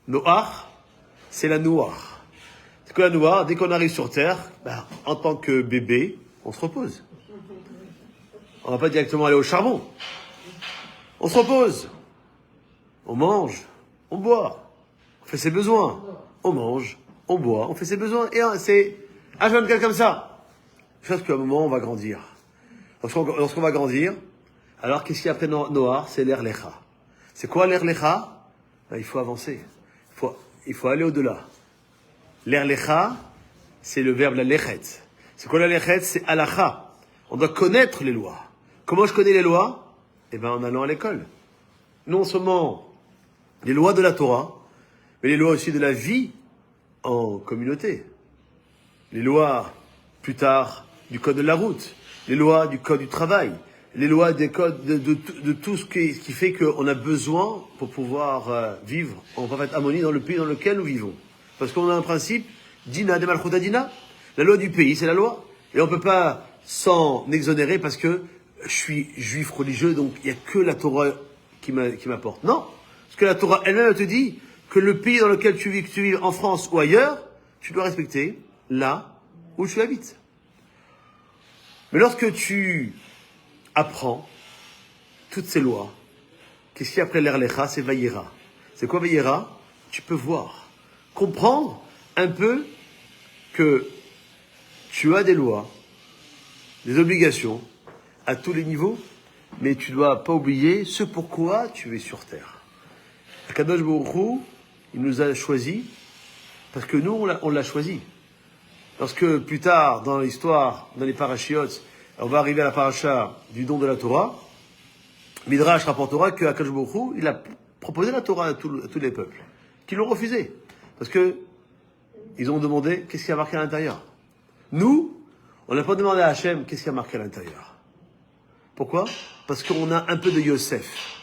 Noach, c'est la noire. C'est quoi la noire? Dès qu'on arrive sur Terre, en tant que bébé, on se repose. On va pas directement aller au charbon. On se repose. On mange, on boit, on fait ses besoins. On mange, on boit, on fait ses besoins. Et c'est H24 comme ça. Chose qu'à un moment, on va grandir. Lorsqu'on va grandir, alors qu'est-ce qu'il y a après Noach? C'est l'Er Lecha. C'est quoi l'Er Lecha? Il faut avancer. Il faut aller au-delà. L'Er Lecha, c'est le verbe la lechet. C'est quoi la lechet? C'est halacha. On doit connaître les lois. Comment je connais les lois? En allant à l'école. Non seulement les lois de la Torah, mais les lois aussi de la vie en communauté. Les lois, plus tard, du code de la route. Les lois du code du travail. Les lois des codes de tout ce qui fait qu'on a besoin pour pouvoir vivre en parfaite harmonie dans le pays dans lequel nous vivons. Parce qu'on a un principe, Dina de Malchuta Dina. La loi du pays, c'est la loi. Et on ne peut pas s'en exonérer parce que je suis juif religieux, donc il n'y a que la Torah qui m'apporte. Non. Parce que la Torah elle-même te dit que le pays dans lequel tu vis en France ou ailleurs, tu dois respecter là où tu habites. Mais lorsque tu apprends toutes ces lois, qu'est-ce qu'il y a après l'Er Lecha? C'est Vayera. C'est quoi Vayera? Tu peux voir, comprendre un peu que tu as des lois, des obligations à tous les niveaux, mais tu ne dois pas oublier ce pourquoi tu es sur terre. Akadosh Baruch Hu, il nous a choisis parce que nous, on l'a choisi. Lorsque plus tard, dans l'histoire, dans les parachiotes, on va arriver à la paracha du don de la Torah, Midrash rapportera que Akadosh Baruch Hu, il a proposé la Torah à tous les peuples, qui l'ont refusé. Parce que ils ont demandé qu'est-ce qui a marqué à l'intérieur. Nous, on n'a pas demandé à Hachem qu'est-ce qui a marqué à l'intérieur. Pourquoi? Parce qu'on a un peu de Yosef.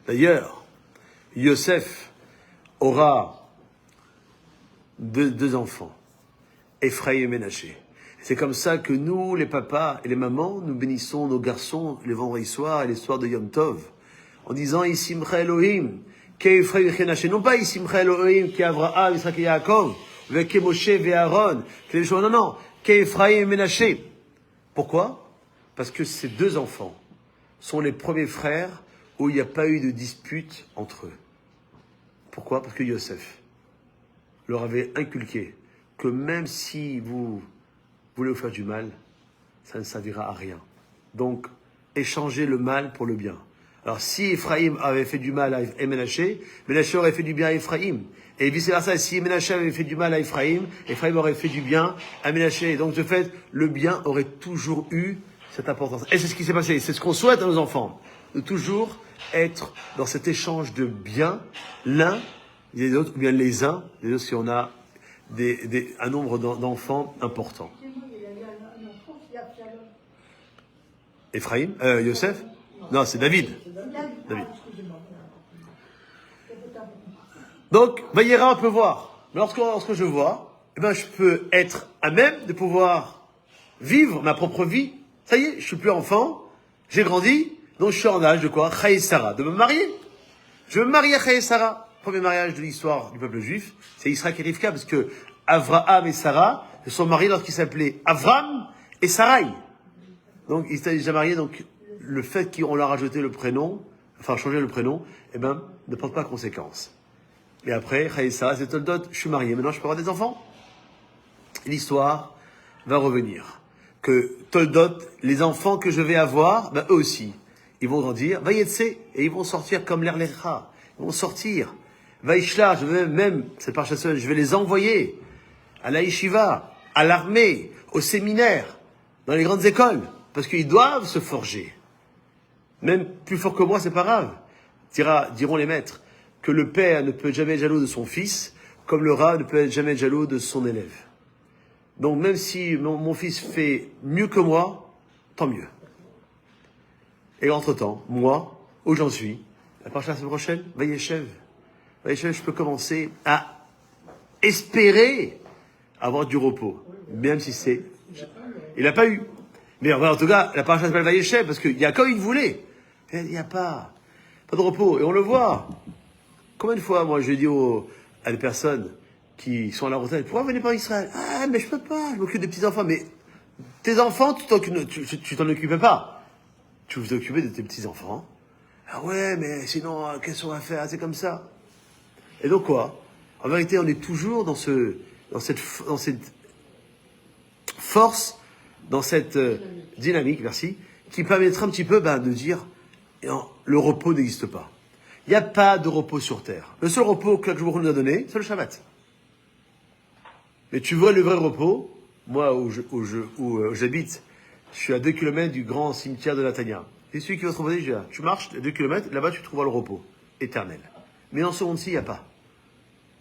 D'ailleurs, Yosef aura deux enfants, Ephraïm et Ménaché. C'est comme ça que nous, les papas et les mamans, nous bénissons nos garçons les vendredis soirs et les soirs de Yom Tov, en disant Isimcha Elohim, qu'Ephraïm et Ménaché. Non pas Isimcha Elohim, qu'Avraham, Israël et Yaakov, que Moshe et Aaron, que les choses. Non, qu'Ephraïm et Ménaché. Pourquoi? Parce que ces deux enfants sont les premiers frères où il n'y a pas eu de dispute entre eux. Pourquoi? Parce que Yosef leur avait inculqué que même si vous voulez vous faire du mal, ça ne servira à rien. Donc, échangez le mal pour le bien. Alors, si Ephraïm avait fait du mal à Ménaché, Ménaché aurait fait du bien à Ephraïm. Et vice-versa, si Ménaché avait fait du mal à Ephraïm, Ephraïm aurait fait du bien à Ménaché. Donc, de fait, le bien aurait toujours eu cette importance. Et c'est ce qui s'est passé. C'est ce qu'on souhaite à nos enfants. De toujours être dans cet échange de bien, l'un et les autres, ou bien les uns, les autres si on a un nombre d'enfants important. Ephraïm, Yosef? Non, c'est David. David. Donc, Vayera, on peut voir. Lorsque je vois, je peux être à même de pouvoir vivre ma propre vie. Ça y est, je suis plus enfant, j'ai grandi, donc je suis en âge de quoi? Chaye Sarah, de me marier. Je veux me marier à Chaye Sarah. Premier mariage de l'histoire du peuple juif, c'est Israël et Rivka, parce que Avraham et Sarah se sont mariés lorsqu'ils s'appelaient Avram et Sarai. Donc, ils étaient déjà mariés, donc le fait qu'on leur a rajouté le prénom, enfin changé le prénom, ne porte pas conséquence. Et après, Chaye Sarah, c'est Toldot, je suis marié, maintenant je peux avoir des enfants. L'histoire va revenir. Que Toldot, les enfants que je vais avoir, eux aussi, ils vont grandir, Vayetse, et ils vont sortir comme l'Er Lecha. Ils vont sortir. Vaishla, je vais même, cette parchasse, je vais les envoyer à la yeshiva, à l'armée, au séminaire, dans les grandes écoles, parce qu'ils doivent se forger. Même plus fort que moi, c'est pas grave. Diront les maîtres que le père ne peut jamais être jaloux de son fils, comme le rat ne peut être jamais jaloux de son élève. Donc même si mon fils fait mieux que moi, tant mieux. Et entre-temps, moi, où j'en suis, à partir de la semaine prochaine, Vayeshev, je peux commencer à espérer avoir du repos, même si c'est... Il n'a pas eu. Mais en tout cas, la paracha s'appelle Vayeshev, parce que Yaakov, il voulait. Il n'y a pas de repos. Et on le voit. Combien de fois, moi, je dis à des personnes qui sont à la retraite, pourquoi vous venez pas en Israël? Ah, mais je peux pas, je m'occupe des petits-enfants. Mais tes enfants, tu t'en occupais pas. Tu vous occupais de tes petits-enfants. Ah ouais, mais sinon, qu'est-ce qu'on va faire? C'est comme ça. Et donc quoi? En vérité, on est toujours dans cette force, dans cette dynamique, merci, qui permettra un petit peu de dire, non, le repos n'existe pas. Il n'y a pas de repos sur terre. Le seul repos que Akadosh Baruch Hu nous a donné, c'est le Shabbat. Mais tu vois le vrai repos, moi où j'habite, je suis à 2 kilomètres du grand cimetière de Natania. Et celui qui va te proposer, je dis, tu marches 2 kilomètres, là-bas tu trouveras le repos éternel. Mais dans ce monde-ci, il n'y a pas.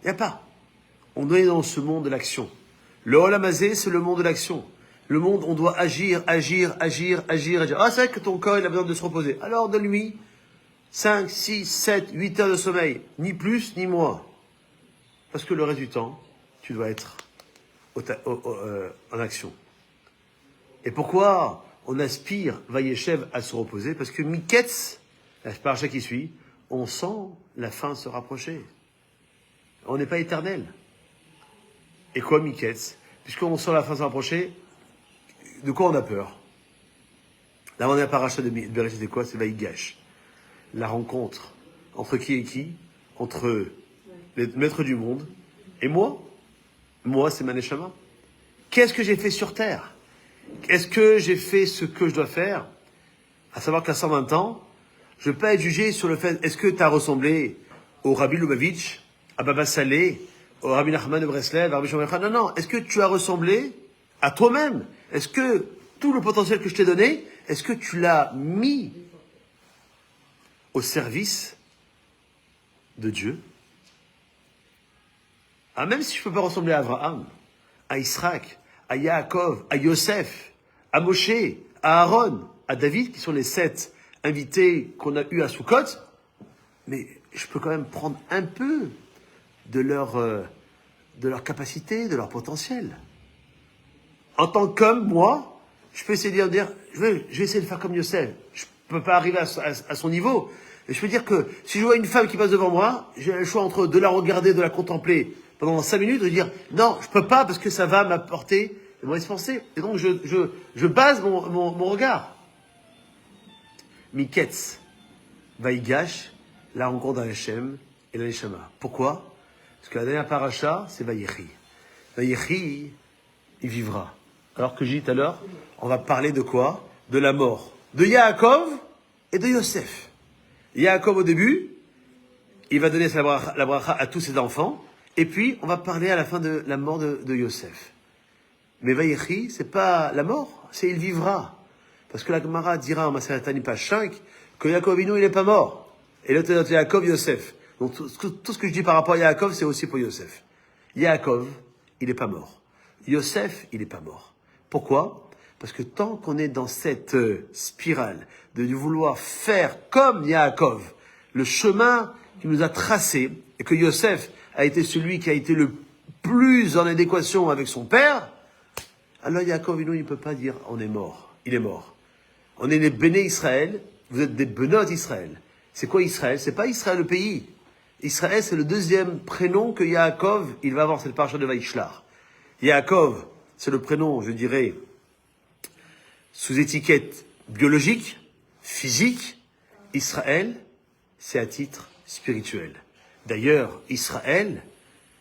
Il n'y a pas. On est dans ce monde de l'action. Le Olam Hazé, c'est le monde de l'action. Le monde, on doit agir. Ah, c'est vrai que ton corps, il a besoin de se reposer. Alors, donne-lui 5, 6, 7, 8 heures de sommeil. Ni plus, ni moins. Parce que le reste du temps, tu dois être en action. Et pourquoi on aspire, Vayeshev, à se reposer? Parce que Miketz, la paracha qui suit, on sent la fin se rapprocher. On n'est pas éternel. Et quoi, Miketz? Puisqu'on sent la fin se rapprocher, de quoi on a peur? La dernière paracha de Bereshit, c'est quoi? C'est Vaïgash. La rencontre entre qui et qui? Entre les maîtres du monde et moi. Moi, c'est ma neshama. Qu'est-ce que j'ai fait sur terre? Est-ce que j'ai fait ce que je dois faire? À savoir qu'à 120 ans, je ne peux pas être jugé sur le fait, est-ce que tu as ressemblé au Rabbi Lubavitch, à Baba Saleh, au Rabbi Nachman de Breslev, à Rabbi Shimon Bar Yochai? Non. Est-ce que tu as ressemblé à toi-même? Est-ce que tout le potentiel que je t'ai donné, est-ce que tu l'as mis au service de Dieu? Ah, même si je ne peux pas ressembler à Abraham, à Israël, à Yaakov, à Yosef, à Moshe, à Aaron, à David, qui sont les 7 invités qu'on a eus à Sukkot, mais je peux quand même prendre un peu de leur capacité, de leur potentiel. En tant qu'homme, moi, je peux essayer de dire, je vais essayer de faire comme Yosef. Je ne peux pas arriver à son niveau. Mais je peux dire que si je vois une femme qui passe devant moi, j'ai le choix entre de la regarder, de la contempler pendant 5 minutes, de dire, non, je peux pas parce que ça va m'apporter de mauvaises pensées. Et donc, je base mon regard. Miketz, Vaïgash, la rencontre d'Hachem et la Neshama. Pourquoi? Parce que la dernière paracha, c'est Vayechi. Vayechi, il vivra. Alors que j'ai dit tout à l'heure, on va parler de quoi? De la mort. De Yaakov et de Yosef. Yaakov au début, il va donner la bracha à tous ses enfants. Et puis, on va parler à la fin de la mort de Yosef. Mais Vayechi, c'est pas la mort, c'est il vivra. Parce que la Gemara dira en Maseret Tani page 5 que Yaakov Avinu, il n'est pas mort. Et l'autre de Yaakov, Yosef. Donc tout ce que je dis par rapport à Yaakov, c'est aussi pour Yosef. Yaakov, il n'est pas mort. Yosef, il n'est pas mort. Pourquoi? Parce que tant qu'on est dans cette spirale de vouloir faire comme Yaakov, le chemin qu'il nous a tracé, et que Yosef a été celui qui a été le plus en adéquation avec son père, alors Yaakov, il ne peut pas dire on est mort. Il est mort. On est les Béné Israël, vous êtes des Benot Israël. C'est quoi Israël? C'est pas Israël le pays. Israël, c'est le deuxième prénom que Yaakov, il va avoir cette paracha de Vaïshlar. Yaakov, c'est le prénom, je dirais, sous étiquette biologique, physique. Israël, c'est à titre spirituel. D'ailleurs, Israël,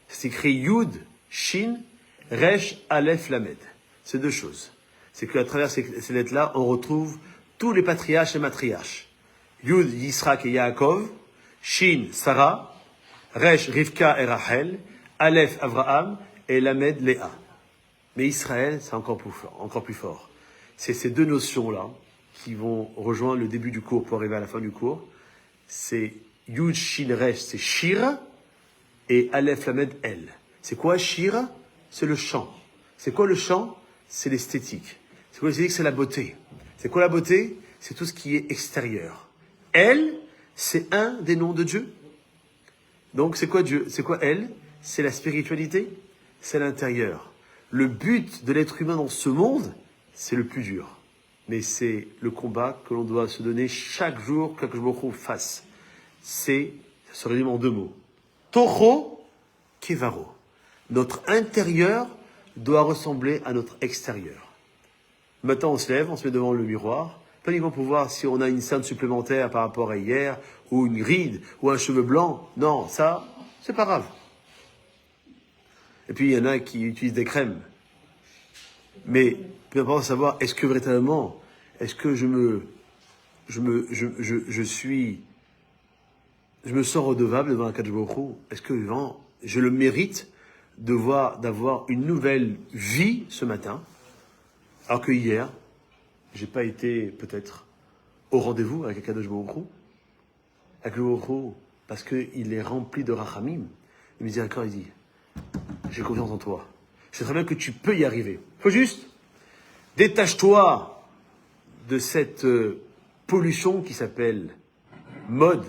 c'est écrit Yud, Shin, Resh, Aleph, Lamed. C'est 2 choses. C'est qu'à travers ces lettres-là, on retrouve tous les patriarches et matriarches. Yud, Yisrak et Yaakov, Shin, Sarah, Resh, Rivka et Rachel, Aleph, Avraham et Lamed, Léa. Mais Israël, c'est encore plus fort. C'est ces 2 notions-là qui vont rejoindre le début du cours pour arriver à la fin du cours. C'est Yud, Shin, Resh, c'est Shir, et Aleph, Lamed, El. C'est quoi Shir? C'est le chant. C'est quoi le chant? C'est l'esthétique. C'est quoi l'esthétique? C'est la beauté. C'est quoi la beauté? C'est tout ce qui est extérieur. El, c'est un des noms de Dieu. Donc c'est quoi Dieu? C'est quoi El? C'est la spiritualité, c'est l'intérieur. Le but de l'être humain dans ce monde, c'est le plus dur. mais c'est le combat que l'on doit se donner chaque jour que je me fasse. Ça se résume en 2 mots. Toho kevaro. Notre intérieur doit ressembler à notre extérieur. Maintenant, on se lève, on se met devant le miroir, pas uniquement pour voir si on a une scène supplémentaire par rapport à hier, ou une ride, ou un cheveu blanc. Non, ça, c'est pas grave. Et puis, il y en a qui utilisent des crèmes. Mais, plus important de savoir, est-ce que véritablement, est-ce que je me sens redevable devant un Kadosh Baruch Hu? Est-ce que vraiment, je le mérite d'avoir une nouvelle vie ce matin, alors que hier, j'ai pas été peut-être au rendez-vous avec Kadosh Baruch Hu, avec le Baruch Hu, parce qu'il est rempli de rachamim. Il me dit encore, il dit, j'ai confiance en toi. Je sais très bien que tu peux y arriver. Faut juste, détache-toi de cette pollution qui s'appelle mode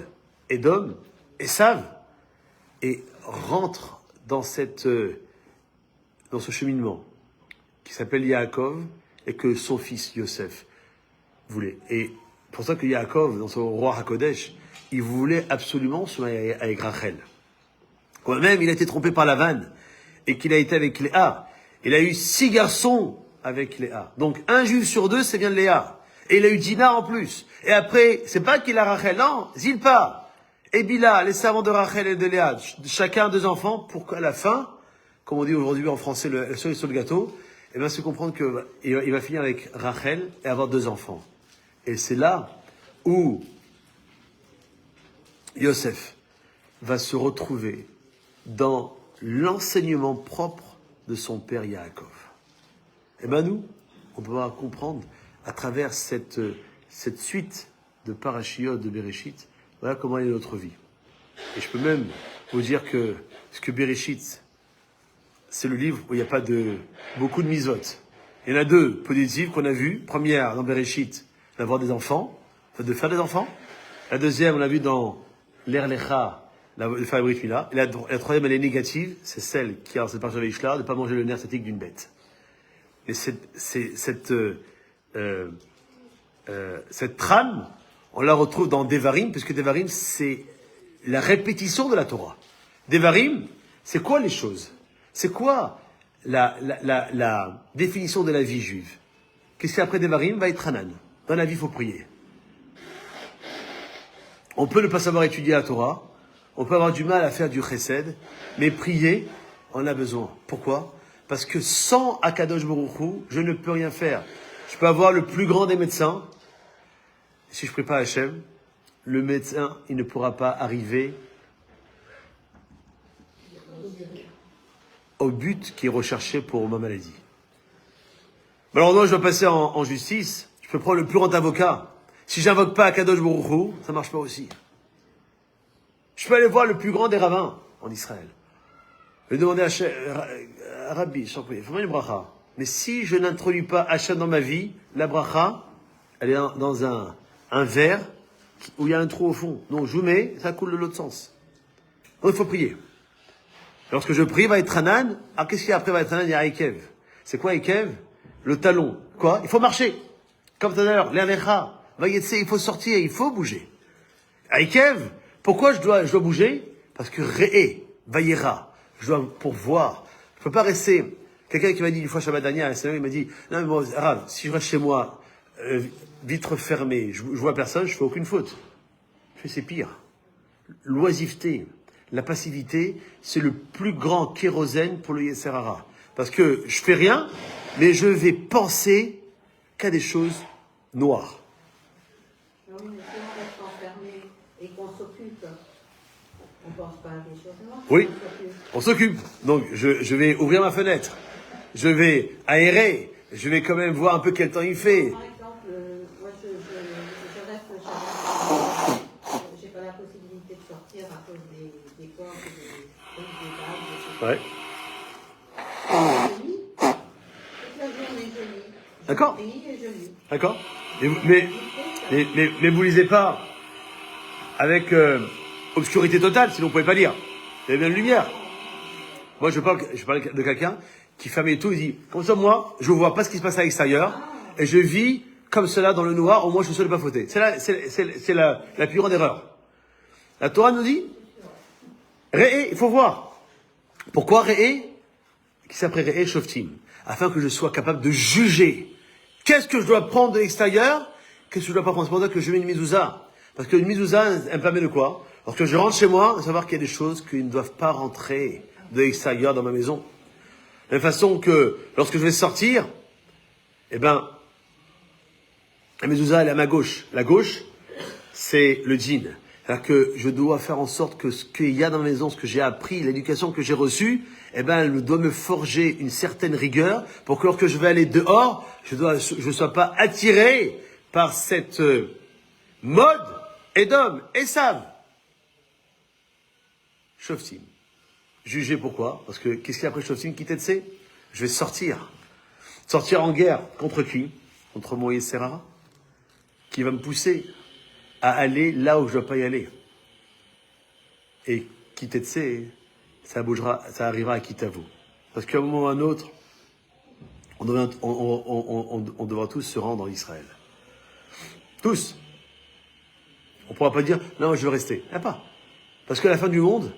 et d'homme, et savent, et rentre dans ce cheminement qui s'appelle Yaakov et que son fils Yosef voulait. Et pour ça que Yaakov, dans son roi HaKodesh, il voulait absolument se marier avec Rachel. Quand même, il a été trompé par Lavan et qu'il a été avec Léa. Il a eu 6 garçons avec Léa. Donc, 1 juif sur 2, c'est bien de Léa. Et il a eu Dina en plus. Et après, c'est pas qu'il a Rachel, non, Zilpa et Bila, les servants de Rachel et de Léa, chacun 2 enfants, pour qu'à la fin, comme on dit aujourd'hui en français, le cerise sur le gâteau, eh bien, c'est comprendre qu'il va finir avec Rachel et avoir 2 enfants. Et c'est là où Yosef va se retrouver dans l'enseignement propre de son père Yaakov. Et bien nous, on peut comprendre à travers cette suite de parashiot de Bereshit, voilà comment est notre vie. Et je peux même vous dire que ce que Bereshit, c'est le livre où il n'y a pas beaucoup de misot. Il y en a 2 positives qu'on a vues. Première, dans Bereshit, d'avoir des enfants, de faire des enfants. La deuxième, on l'a vu dans l'Erlecha, de faire la Brit Mila. Et la troisième, elle est négative, c'est celle qui a cette partie de Vishla, de ne pas manger le nerf statique d'une bête. Et cette trame, on la retrouve dans Devarim, puisque Devarim, c'est la répétition de la Torah. Devarim, c'est quoi les choses? C'est quoi la définition de la vie juive? Qu'est-ce qu'après Devarim va être Hanan? Dans la vie, il faut prier. On peut ne pas savoir étudier la Torah, on peut avoir du mal à faire du chesed, mais prier, on a besoin. Pourquoi? Parce que sans Akadosh Baruch Hu, je ne peux rien faire. Je peux avoir le plus grand des médecins. Si je ne prie pas Hachem, le médecin, il ne pourra pas arriver au but qui est recherché pour ma maladie. Alors non, je dois passer en justice. Je peux prendre le plus grand avocat. Si j'invoque pas Akadosh Baruch Hu, ça marche pas aussi. Je peux aller voir le plus grand des rabbins en Israël. Je vais demander à Rabbi, il faut une bracha. Mais si je n'introduis pas Hachem dans ma vie, la bracha, elle est dans un verre où il y a un trou au fond. Donc je vous mets, ça coule de l'autre sens. Donc il faut prier. Lorsque je prie, va être Hanan. Alors qu'est-ce qu'il y a après va être Hanan? Il y a Ekev. C'est quoi Ekev? Le talon. Quoi? Il faut marcher. Comme tout à l'heure, l'Erlecha, Vayetse, il faut sortir, il faut bouger. Ekev, pourquoi je dois bouger? Parce que Re'e, Vayera, je dois pour voir. Je peux pas rester. Quelqu'un qui m'a dit une fois Shabbat dernier, il m'a dit, non mais bon, Arabe, si je reste chez moi, vitre fermée, je vois personne, je fais aucune faute. Je fais c'est pire. L'oisiveté, la passivité, c'est le plus grand kérosène pour le Yetzer Hara. Parce que je fais rien, mais je vais penser qu'à des choses noires. Non, mais si on reste enfermé et qu'on s'occupe, on ne pense pas à des choses noires. Oui, on s'occupe. Donc, je vais ouvrir ma fenêtre. Je vais aérer. Je vais quand même voir un peu quel temps il fait. Par exemple, moi, je reste au Shabbat. Je n'ai pas la possibilité de sortir à cause des corps, des tables, Ouais. Je lis. Toute la journée, je lis. D'accord. Je lis et je lis. D'accord. Mais vous lisez pas avec obscurité totale, sinon vous pouvez pas lire. Il y a bien une lumière. Moi, je parle de quelqu'un qui fermait tout et dit, comme ça, moi, je vois pas ce qui se passe à l'extérieur, et je vis comme cela dans le noir, au moins je ne serai pas fauté. C'est la plus grande erreur. La Torah nous dit, Re'e, il faut voir. Pourquoi Re'e? Qui s'appelle Re'e Shoftim. Afin que je sois capable de juger. Qu'est-ce que je dois prendre de l'extérieur? Qu'est-ce que je dois pas prendre? C'est pour ça que je mets une mezouza. Parce qu'une mezouza, elle me permet de quoi? Lorsque je rentre chez moi, de savoir qu'il y a des choses qui ne doivent pas rentrer de l'extérieur dans ma maison. De la même façon que lorsque je vais sortir, eh ben, la mezouza, elle est à ma gauche. La gauche, c'est le djinn. C'est-à-dire que je dois faire en sorte que ce qu'il y a dans ma maison, ce que j'ai appris, l'éducation que j'ai reçue, eh ben, elle doit me forger une certaine rigueur pour que lorsque je vais aller dehors, je ne sois pas attiré par cette mode Edom, Esav. Shoftim. Jugé pourquoi? Parce que qu'est-ce qu'il y a après Shoftim qui t'aide? Je vais sortir. Sortir en guerre. Contre qui? Contre mon Yeserara. Qui va me pousser à aller là où je ne dois pas y aller. Et qui t'aide, ça bougera, ça arrivera à Kitavo. Parce qu'à un moment ou à un autre, on devra tous se rendre en Israël. Tous. On ne pourra pas dire, non, je veux rester. Il n'y a pas. Parce que la fin du monde,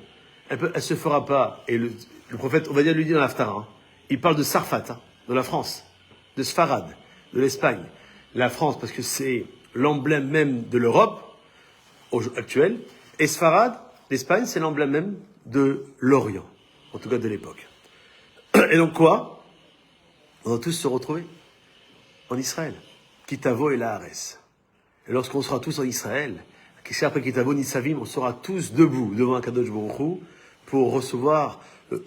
elle se fera pas. Et le prophète, on va dire, lui dit dans l'Haftarah, il parle de Sarfat, de la France, de Sfarad, de l'Espagne. La France, parce que c'est l'emblème même de l'Europe actuelle. Et Sfarad, l'Espagne, c'est l'emblème même de l'Orient. En tout cas de l'époque. Et donc quoi? On va tous se retrouver en Israël. Kitavo et Lahares. Et lorsqu'on sera tous en Israël, après Kitavo, Nisavim, on sera tous debout devant un Kadosh Baruch Hu pour recevoir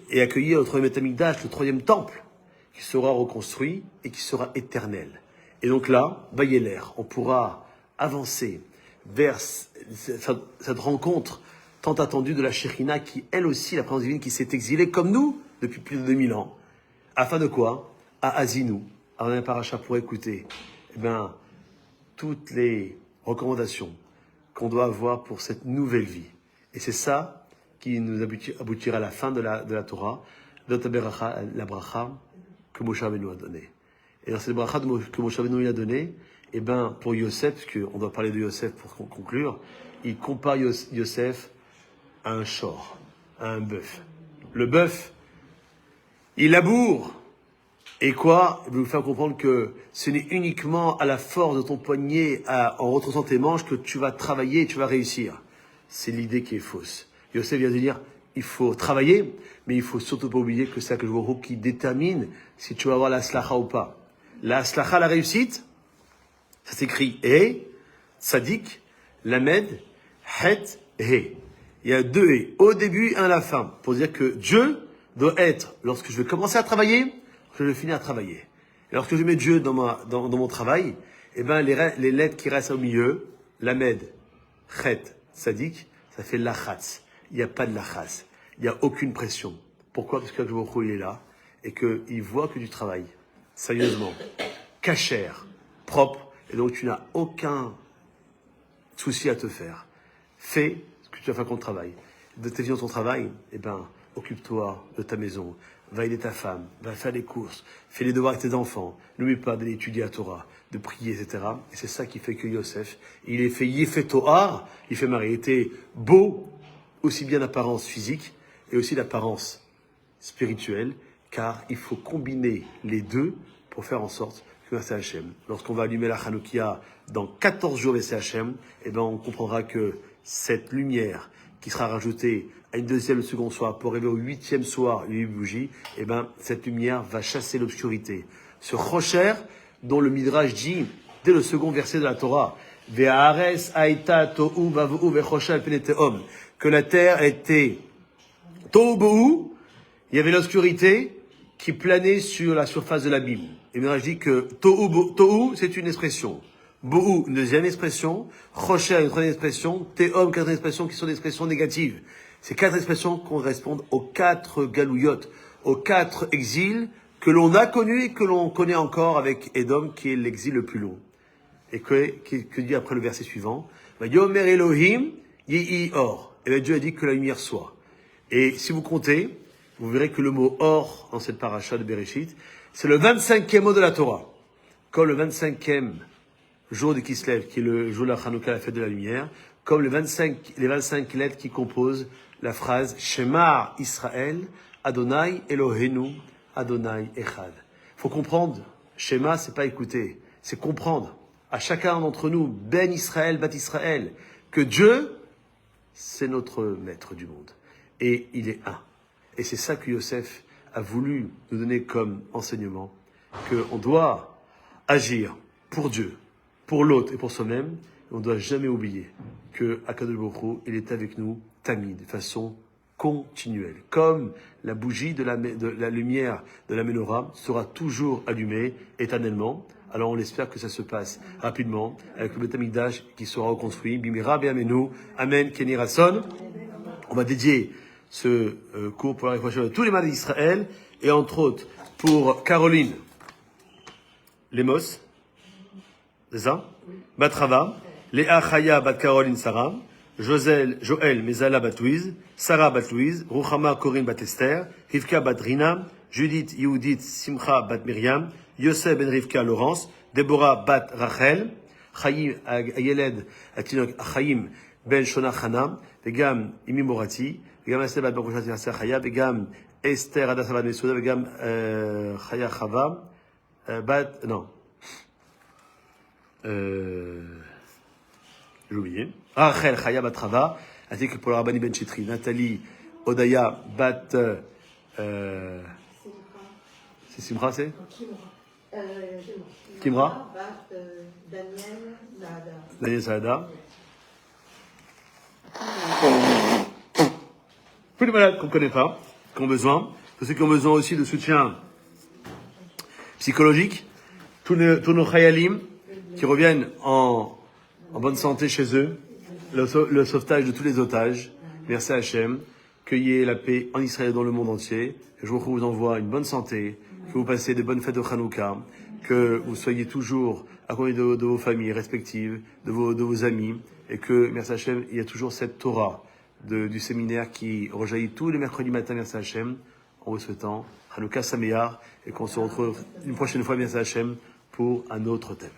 et accueillir le troisième Betamikdash, le troisième temple, qui sera reconstruit et qui sera éternel. Et donc là, Vayeler, on pourra avancer vers cette rencontre tant attendue de la Shekhinah qui, elle aussi, la présence divine qui s'est exilée comme nous depuis plus de 2000 ans. Afin de quoi? À Azinou, à un paracha pour écouter, toutes les recommandations qu'on doit avoir pour cette nouvelle vie. Et c'est ça qui nous aboutira à la fin de la Torah, la bracha que Moshe Rabbeinu a donnée. Et dans cette bracha que Moshe Rabbeinu a donnée, pour Yosef, parce qu'on doit parler de Yosef pour conclure, il compare Yosef à un shor, à un bœuf. Le bœuf, il laboure. Et quoi? Je vais vous faire comprendre que ce n'est uniquement à la force de ton poignet, en retroussant tes manches, que tu vas travailler et tu vas réussir. C'est l'idée qui est fausse. Yosef vient de dire, il faut travailler, mais il faut surtout pas oublier que c'est Akadosh Baruch Hu qui détermine si tu vas avoir la slacha ou pas. La slacha, la réussite, ça s'écrit Tzadik, Lamed, Het, He. Il y a deux He, au début et à la fin, pour dire que Dieu doit être, lorsque je vais commencer à travailler, je vais finir à travailler. Et lorsque je mets Dieu dans mon travail, les lettres qui restent au milieu, Lamed, Chet, Tzadik, ça fait Lachatz. Il n'y a pas de Lachatz. Il n'y a aucune pression. Pourquoi? Parce que le il est là et qu'il voit que tu travailles sérieusement, cachère, propre, et donc tu n'as aucun souci à te faire. Fais ce que tu vas faire contre travail. De tes vies dans ton travail, occupe-toi de ta maison. Va aider ta femme, va faire les courses, fais les devoirs avec tes enfants. N'oublie pas d'aller étudier la Torah, de prier, etc. Et c'est ça qui fait que Yosef, il est fait Yefet Tohar, il fait marier. Il était beau, aussi bien d'apparence physique et aussi d'apparence spirituelle, car il faut combiner les deux pour faire en sorte que c'est Hachem. Lorsqu'on va allumer la Hanoukia dans 14 jours et c'est Hachem, on comprendra que cette lumière qui sera rajoutée à une deuxième, le second soir, pour arriver au 8e soir, une bougie, cette lumière va chasser l'obscurité. Ce Rocher, dont le Midrash dit, dès le second verset de la Torah, Ve'ares aïta tohu bavu ve'choshal peneteom, que la terre était tohu bohu, il y avait l'obscurité qui planait sur la surface de l'abîme. Et le Midrash dit que tohu, c'est une expression. Bohu, une deuxième expression. Rocher, une troisième expression. Teom, quatre expressions qui sont des expressions négatives. Ces quatre expressions correspondent aux 4 galouillotes, aux 4 exils que l'on a connus et que l'on connaît encore avec Édom, qui est l'exil le plus long. Et que dit après le verset suivant? Yomer Elohim, Yehi Or. Et Dieu a dit que la lumière soit. Et si vous comptez, vous verrez que le mot Or, dans cette paracha de Bereshit, c'est le 25e mot de la Torah. Comme le 25e jour de Kislev, qui est le jour de la Hanouka, la fête de la lumière, comme les 25 lettres qui composent la phrase Shema Israël, Adonai Eloheinu, Adonai Echad. Il faut comprendre, Shema, c'est pas écouter, c'est comprendre à chacun d'entre nous, Ben Israël, Bat Israël, que Dieu, c'est notre maître du monde. Et il est un. Et c'est ça que Yosef a voulu nous donner comme enseignement, qu'on doit agir pour Dieu, pour l'autre et pour soi-même. On ne doit jamais oublier que Akadosh Baruch Hu, il est avec nous, tamid, de façon continuelle. Comme la bougie de la lumière de la menorah sera toujours allumée éternellement. Alors on espère que ça se passe rapidement avec le Beth Amikdash qui sera reconstruit. Bimira be'amenu, amen, Kenny Rasson. On va dédier ce cours pour la réflexion de tous les malades d'Israël et entre autres pour Caroline Lemos, c'est ça? Batrava, Léa Chaya Bat Caroline Sarah, Joël Mezala Bat Louise, Sarah Bat Louise, Ruchama Corinne Bat Esther, Rivka Bat Rina, Judith Yehudit Simcha Bat Myriam, Yosef Ben Rivka Laurence, Deborah Bat Rachel, Chaim Ayeled Atinok Chaim Ben Shona Chana, Vegam Imi Morati, Vegam Esther Bat Baruchat Yasser Chaya, Vegam Esther Adassa Bat Mesouda, Vegam Chaya Chava, Bat, non. J'ai oublié. Rachel Chaya Bat Rava, ainsi que pour la Rabbani Ben Chitri, Nathalie Odaya Bat. C'est Simra, c'est Kimra. Bat Daniel Saada. Daniel Saada. Tous les malades qu'on ne connaît pas, qui ont besoin, tous ceux qui ont besoin aussi de soutien psychologique, tous nos chayalim qui reviennent en bonne santé chez eux, le sauvetage de tous les otages, merci à Hachem, qu'il y ait la paix en Israël et dans le monde entier. Je vous envoie une bonne santé, que vous passez de bonnes fêtes de Hanouka, que vous soyez toujours accompagnés de vos familles respectives, de vos amis, et que, merci Hachem, il y a toujours cette Torah du séminaire qui rejaillit tous les mercredis matin, merci Hachem, en vous souhaitant Hanouka Sameach, et qu'on se retrouve une prochaine fois, merci Hachem, pour un autre thème.